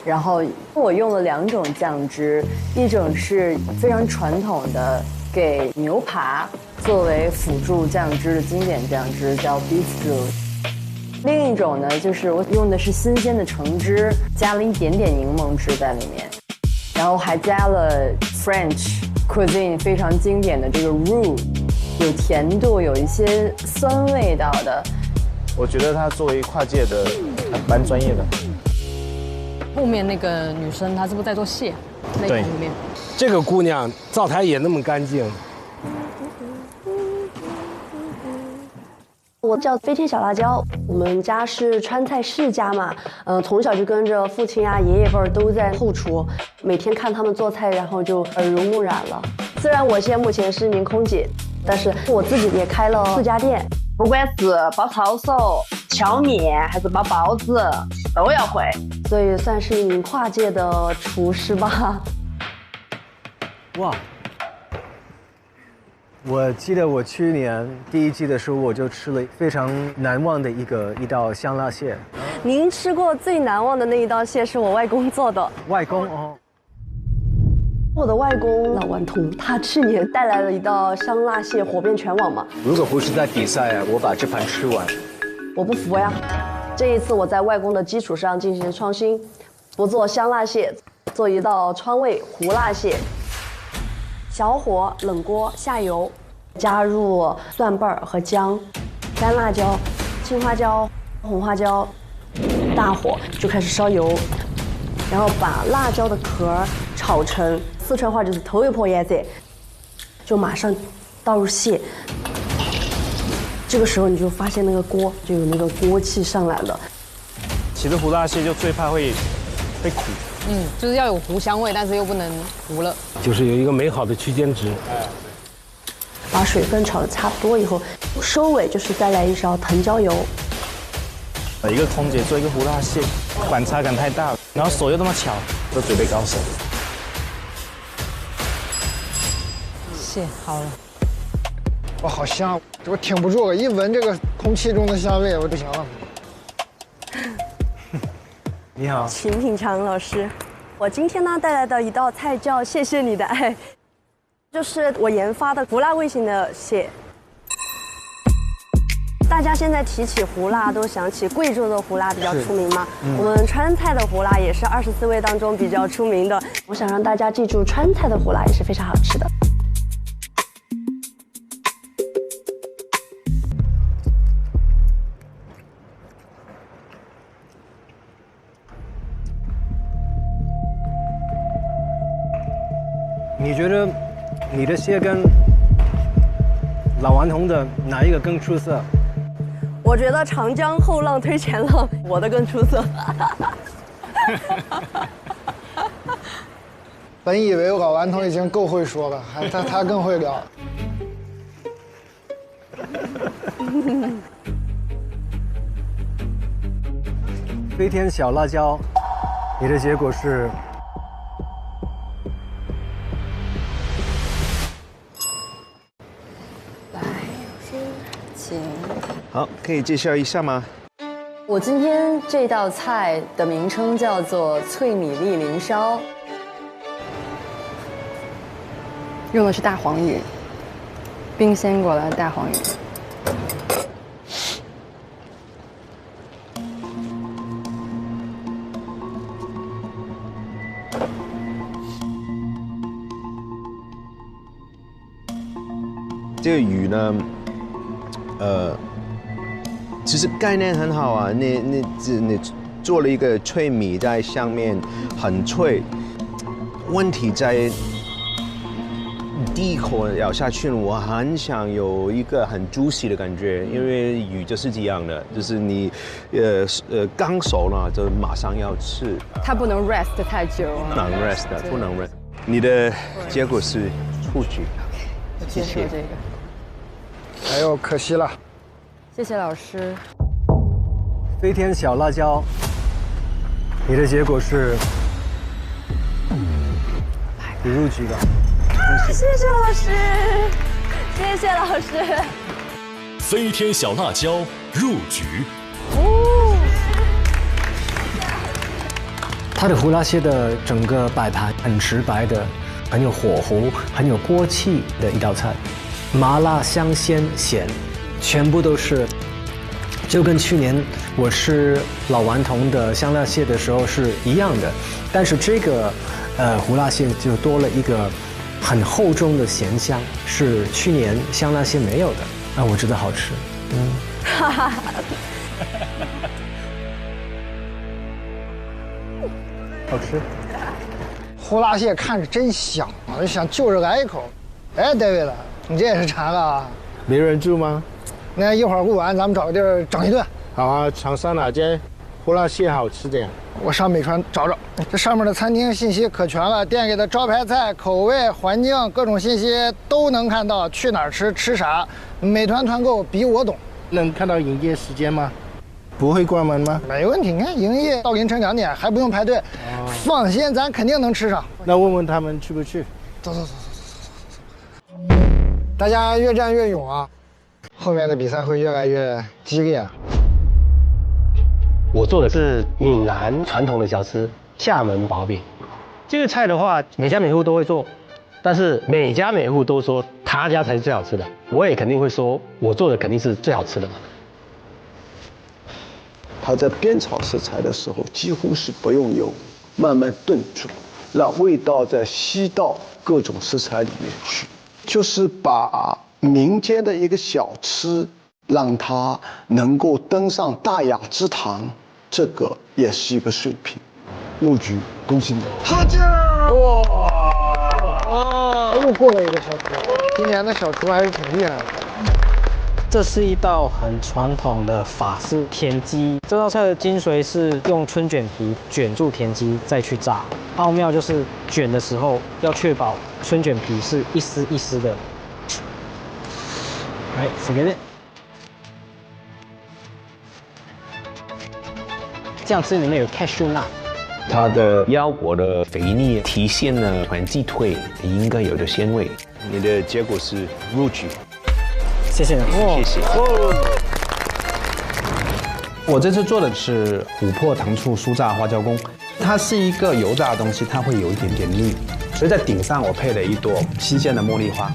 然后我用了2种酱汁，一种是非常传统的给牛扒作为辅助酱汁的经典酱汁，叫 beef stew。另一种呢，就是我用的是新鲜的橙汁，加了一点点柠檬汁在里面，然后还加了 French cuisine 非常经典的这个 roux， 有甜度，有一些酸味道的。我觉得他作为跨界的，蛮专业的。后面那个女生她是不是在做蟹？那对里面。这个姑娘灶台也那么干净。我叫飞天小辣椒，我们家是川菜世家嘛，从小就跟着父亲啊、爷爷辈儿都在后厨，每天看他们做菜，然后就耳濡目染了。虽然我现在目前是一名空姐，但是我自己也开了4家店，不管是包抄手、荞面还是包包子，都要会，所以算是一名跨界的厨师吧。哇！我记得我去年第1季的时候，我就吃了非常难忘的一道香辣蟹。您吃过最难忘的那一道蟹是我外公做的。外公哦。我的外公老顽童，他去年带来了一道香辣蟹，火遍全网嘛。如果不是在比赛啊，我把这盘吃完。我不服呀！这一次我在外公的基础上进行创新，不做香辣蟹，做一道川味胡辣蟹。小火冷锅下油，加入蒜瓣和姜、干辣椒、青花椒、红花椒，大火就开始烧油，然后把辣椒的壳炒成四川话就是头一破颜色，就马上倒入蟹。这个时候你就发现那个锅就有那个锅气上来了。其实胡辣蟹就最怕会苦。就是要有糊香味，但是又不能糊了。就是有一个美好的区间值。把水分炒得差不多以后，收尾就是再来一勺藤椒油。一个空姐做一个胡辣蟹，反差感太大了，然后手又那么巧，都绝对高手。蟹好了。哇，好香！我挺不住了，一闻这个空气中的香味，我不行了。你好，请品尝，老师。我今天呢带来的一道菜叫“谢谢你的爱”，就是我研发的胡辣味型的蟹。大家现在提起胡辣，都想起贵州的胡辣比较出名嘛。我们川菜的胡辣也是24味当中比较出名的。我想让大家记住，川菜的胡辣也是非常好吃的。你觉得你的蟹跟老顽童的哪一个更出色？我觉得长江后浪推前浪，我的更出色。本以为老顽童已经够会说了，他更会聊。飞天小辣椒，你的结果是？请。好，可以介绍一下吗？我今天这道菜的名称叫做脆米粒淋烧，用的是大黄鱼，冰鲜过来的大黄鱼。这个鱼呢，其实概念很好啊。你做了一个脆米在上面，很脆。问题在第一口咬下去，我很想有一个很 juicy 的感觉，因为鱼就是这样的，就是你刚熟了就马上要吃。它不能 rest 太久。不能 rest， 不能 rest。你的结果是出局。谢谢这个。哎呦，可惜了。谢谢老师。飞天小辣椒，你的结果是你入局了。谢谢老师，谢谢老师。飞天小辣椒入局。它的胡辣蟹的整个摆盘很直白的，很有火候，很有锅气的一道菜。麻辣香鲜咸，全部都是就跟去年我吃老顽童的香辣蟹的时候是一样的，但是这个胡辣蟹就多了一个很厚重的咸香，是去年香辣蟹没有的。我觉得好吃。哈哈。好吃。胡辣蟹看着真香，我就想就着来一口。哎，戴维了，你这也是馋了啊？没人住吗？那一会儿录完，咱们找个地儿整一顿。好啊，长沙哪间胡辣蟹好吃的呀？我上美团找找，这上面的餐厅信息可全了，店里的招牌菜、口味、环境各种信息都能看到，去哪儿吃、吃啥，美团团购比我懂。能看到营业时间吗？不会关门吗？没问题，你看营业到凌晨2点，还不用排队。放心，咱肯定能吃上。那问问他们去不去？走。大家越战越勇啊！后面的比赛会越来越激烈。我做的是闽南传统的小吃厦门薄饼。这个菜的话，每家每户都会做，但是每家每户都说他家才是最好吃的。我也肯定会说，我做的肯定是最好吃的嘛。他在煸炒食材的时候，几乎是不用油，慢慢炖煮，让味道再吸到各种食材里面去，就是把民间的一个小吃，让它能够登上大雅之堂，这个也是一个水平。入局，恭喜你！喝酒！哇！又过了一个小厨，今年的小厨还是挺厉害的。这是一道很传统的法式田鸡，这道菜的精髓是用春卷皮卷住田鸡再去炸。奥妙就是卷的时候要确保春卷皮是一丝一丝的。来 ，forget it。这样吃里面有 cashew nut。它的腰果的肥腻体现了团鸡腿应该有的鲜味。你的结果是入局。谢谢，谢谢。我这次做的是琥珀糖醋酥炸花椒公，它是一个油炸的东西，它会有一点点腻，所以在顶上我配了一朵新鲜的茉莉花。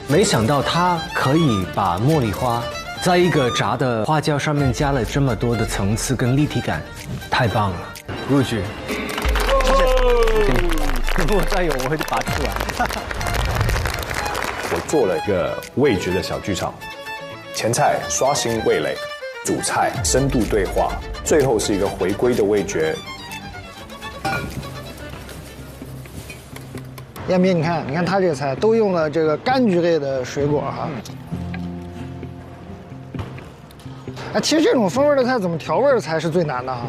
没想到它可以把茉莉花在一个炸的花椒上面加了这么多的层次跟立体感，太棒了，入局。谢谢。如果再有，我会把它吃完。我做了一个味觉的小剧场，前菜刷新味蕾，主菜深度对话，最后是一个回归的味觉。彦斌，你看他这个菜都用了这个柑橘类的水果哈。哎，其实这种风味的菜怎么调味才是最难的哈。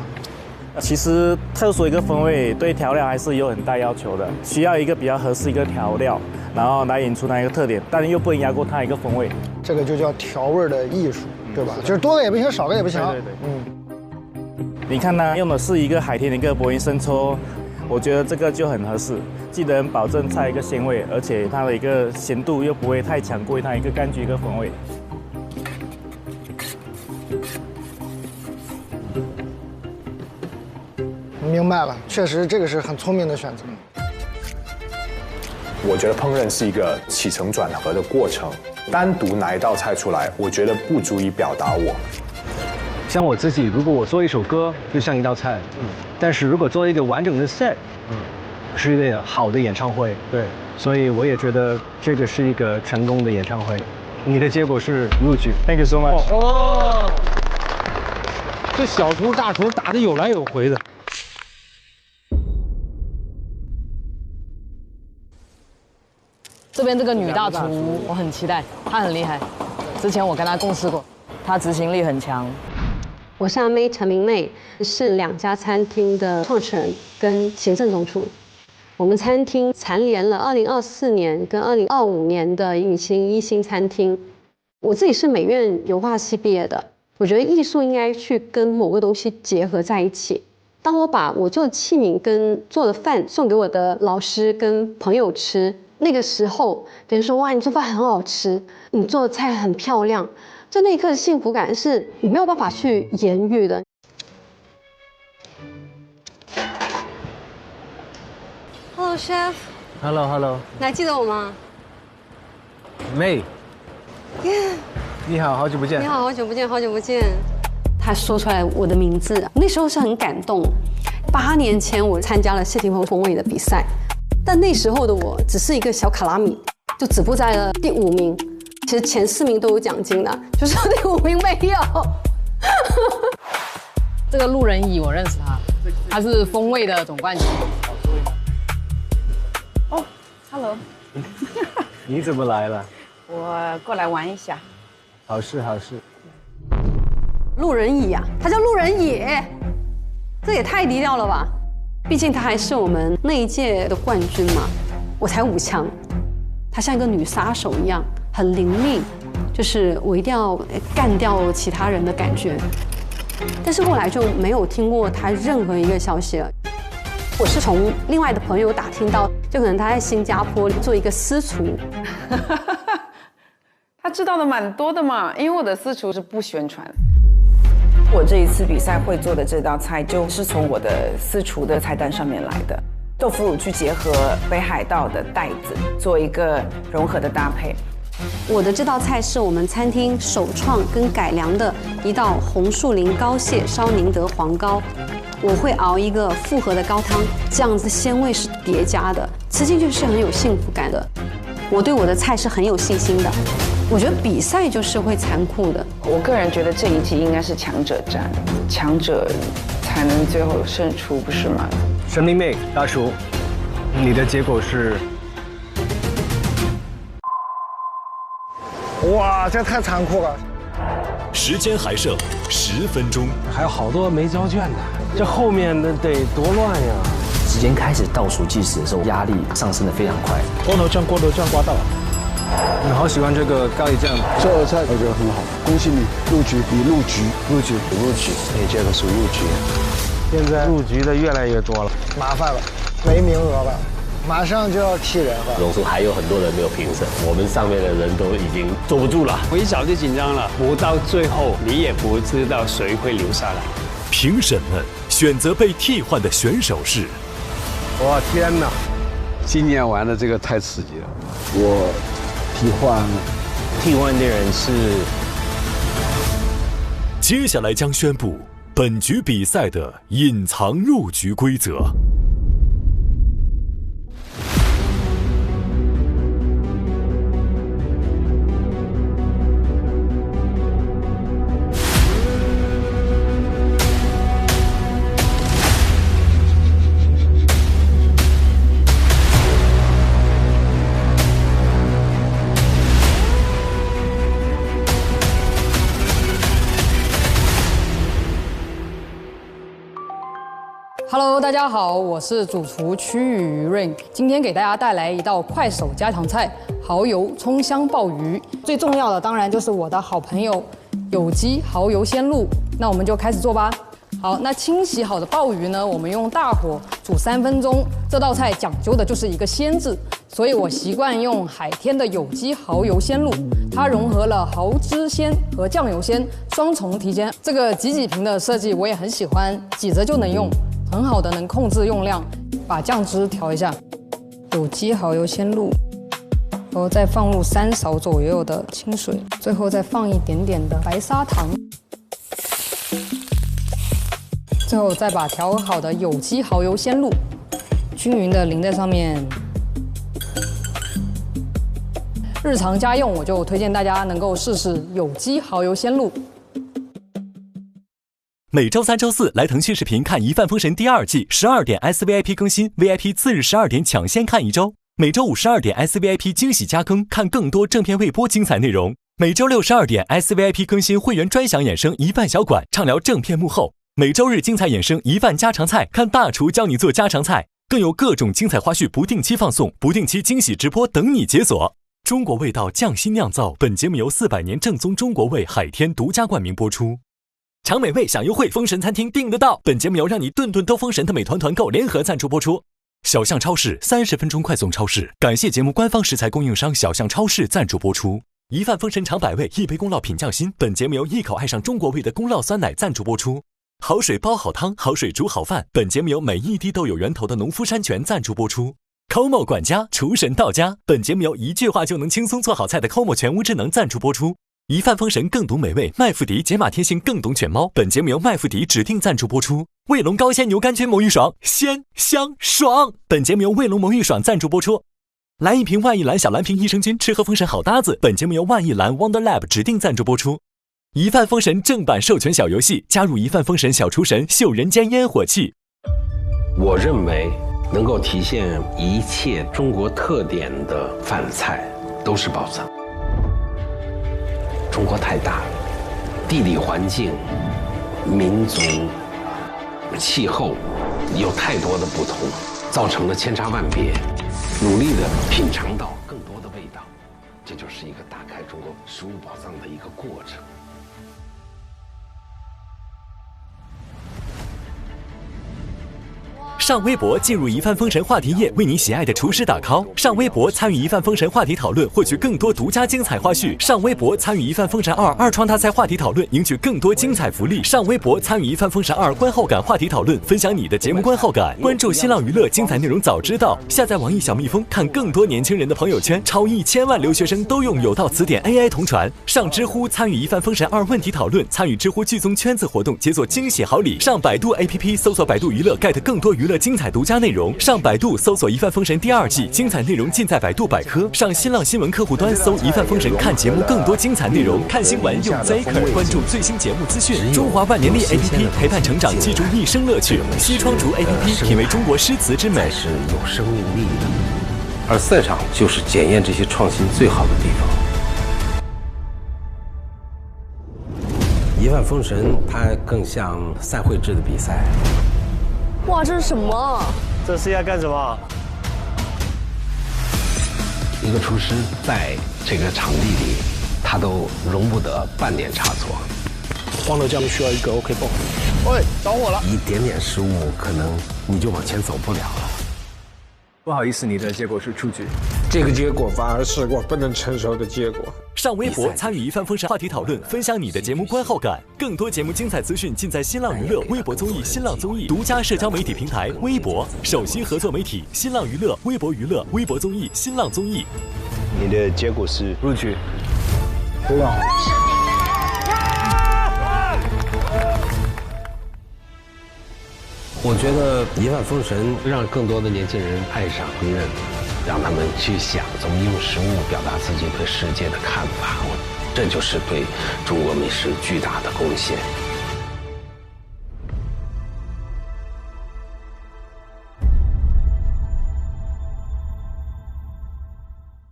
其实特殊一个风味对调料还是有很大要求的，需要一个比较合适一个调料，然后来引出它一个特点，但又不能压过它一个风味。这个就叫调味的艺术，对吧？就是多了也不行，少了也不行。对。你看它用的是一个海天的一个薄音生抽，我觉得这个就很合适，既能保证菜一个鲜味，而且它的一个咸度又不会太强过它一个柑橘一个风味。明白了，确实这个是很聪明的选择。我觉得烹饪是一个起承转合的过程，单独拿一道菜出来，我觉得不足以表达我。像我自己，如果我做一首歌，就像一道菜，但是如果做一个完整的 set，是一个好的演唱会，对，所以我也觉得这个是一个成功的演唱会。你的结果是入局 ，Thank you so much。哦，这小厨大厨打得有来有回的。这边这个女大厨，我很期待，她很厉害。之前我跟她共事过，她执行力很强。我是阿妹陈明媚，是2家餐厅的创始人跟行政总厨。我们餐厅蝉联了2024年跟2025年的米其林1星餐厅。我自己是美院油画系毕业的，我觉得艺术应该去跟某个东西结合在一起。当我把我做的器皿跟做的饭送给我的老师跟朋友吃，那个时候别人说哇，你做饭很好吃，你做的菜很漂亮，就那一刻的幸福感是你没有办法去言喻的。Hello Chef。Hello。你还记得我吗？妹。你好，好久不见。你好，好久不见，好久不见。他说出来我的名字，那时候是很感动。8年前我参加了谢霆锋风味的比赛，但那时候的我只是一个小卡拉米，就止步在了第5名。其实前4名都有奖金的，就是第5名没有。这个路人乙我认识他，他是风味的总冠军。哦 ，Hello， 你怎么来了？我过来玩一下。好事好事。路人乙啊，他叫路人野，这也太低调了吧！毕竟他还是我们那一届的冠军嘛。我才5强，他像一个女杀手一样，很凌厉，就是我一定要干掉其他人的感觉。但是后来就没有听过他任何一个消息了。我是从另外的朋友打听到，就可能他在新加坡做一个私厨。他知道的蛮多的嘛，因为我的私厨是不宣传。我这一次比赛会做的这道菜，就是从我的私厨的菜单上面来的。豆腐乳去结合北海道的带子，做一个融合的搭配。我的这道菜是我们餐厅首创跟改良的一道红树林膏蟹烧宁德黄膏。我会熬一个复合的高汤，这样子鲜味是叠加的，吃进去是很有幸福感的。我对我的菜是很有信心的。我觉得比赛就是会残酷的。我个人觉得这一集应该是强者战，强者才能最后胜出，不是吗？神明妹大叔，你的结果是？哇，这太残酷了！时间还剩10分钟，还有好多没交卷的，这后面的得多乱呀！时间开始倒数计时的时候，压力上升得非常快。锅头酱刮到了。你好喜欢这个咖喱酱，这道菜我觉得很好，恭喜你入局，你入局。哎，这个是入局。现在入局的越来越多了，麻烦了，没名额了，马上就要踢人了。榕树还有很多人没有评审，我们上面的人都已经坐不住了。我一早就紧张了，不到最后你也不知道谁会留下来。评审们选择被替换的选手是，哇天哪！今年玩的这个太刺激了，我替换的人是。接下来将宣布本局比赛的隐藏入局规则。Hello， 大家好，我是主厨曲宇润，今天给大家带来一道快手家常菜——蚝油葱香鲍鱼。最重要的当然就是我的好朋友有机蚝油鲜露。那我们就开始做吧。好，那清洗好的鲍鱼呢，我们用大火煮3分钟。这道菜讲究的就是一个鲜字，所以我习惯用海天的有机蚝油鲜露，它融合了蚝汁鲜和酱油鲜双重提鲜。这个挤瓶的设计我也很喜欢，挤着就能用。很好的能控制用量，把酱汁调一下，有机蚝油鲜露，然后再放入3勺左右的清水，最后再放一点点的白砂糖，最后再把调和好的有机蚝油鲜露均匀的淋在上面。日常家用我就推荐大家能够试试有机蚝油鲜露。每周3、周4来腾讯视频看《一饭封神》第2季，12点 SVIP 更新 ，VIP 次日12点抢先看1周。每周5、12点 SVIP 惊喜加更，看更多正片未播精彩内容。每周6、12点 SVIP 更新会员专享衍生一饭小馆，畅聊正片幕后。每周日精彩衍生一饭家常菜，看大厨教你做家常菜，更有各种精彩花絮不定期放送，不定期惊喜直播等你解锁。中国味道匠心酿造，本节目由400年正宗中国味海天独家冠名播出。尝美味享优惠，封神餐厅订得到。本节目由让你顿顿都封神的美团团购联合赞助播出。小象超市30分钟快送超市，感谢节目官方食材供应商小象超市赞助播出。一饭封神尝百味，一杯宫酪品匠心。本节目由一口爱上中国味的宫酪酸奶赞助播出。好水煲好汤，好水煮好饭。本节目由每一滴都有源头的农夫山泉赞助播出。Como 管家厨神到家。本节目由一句话就能轻松做好菜的 Como 全屋智能赞助播出。一饭封神更懂美味，麦麸迪解码天性更懂犬猫。本节目由麦麸迪指定赞助播出。卫龙高鲜牛肝菌魔芋爽，鲜香爽。本节目由卫龙魔芋爽赞助播出。来一瓶万益蓝小蓝瓶益生菌，吃喝封神好搭子。本节目由万益蓝 Wonder Lab 指定赞助播出。一饭封神正版授权小游戏，加入一饭封神小厨神，秀人间烟火气。我认为能够体现一切中国特点的饭菜都是宝藏。中国太大了，地理环境、民族、气候有太多的不同，造成了千差万别。努力的品尝到更多的味道，这就是一个打开中国食物宝藏的一个过程。上微博进入一饭封神话题页，为你喜爱的厨师打 call。上微博参与一饭封神话题讨论，获取更多独家精彩花絮。上微博参与一饭封神二创大赛话题讨论，赢取更多精彩福利。上微博参与一饭封神2观后感话题讨论，分享你的节目观后感。关注新浪娱乐，精彩内容早知道。下载网易小蜜蜂，看更多年轻人的朋友圈。超1000万留学生都用有道词典 AI 同传。上知乎参与一饭封神2问题讨论，参与知乎剧综圈子活动，解锁惊喜好礼。上百度 APP 搜索百度娱乐 get 更多娱乐精彩独家内容，上百度搜索《一饭封神》第2季，精彩内容尽在百度百科。上新浪新闻客户端搜《一饭封神》，看节目更多精彩内容。看新闻用 Zaker， 关注最新节目资讯。中华万年历 APP 陪伴成长，记住一生乐趣。西窗竹 APP 品味中国诗词之美，是有生命力的。而赛场就是检验这些创新最好的地方。一饭封神，它更像赛会制的比赛。哇，这是什么？这是要干什么？一个厨师在这个场地里，他都容不得半点差错。黄豆酱需要一个 OK 泵。喂，着火了！一点点失误，可能你就往前走不了了。不好意思，你的结果是出局。这个结果反而是我不能承受的结果。上微博参与一饭封神话题讨论，分享你的节目观后感。更多节目精彩资讯尽在新浪娱乐、微博综艺、新浪综艺独家社交媒体平台微博，首席合作媒体新浪娱乐、微博娱乐、微博综艺、新浪综艺。你的结果是录取。哇！我觉得一饭封神让更多的年轻人爱上烹饪，让他们去想怎么用食物表达自己对世界的看法，这就是对中国美食巨大的贡献。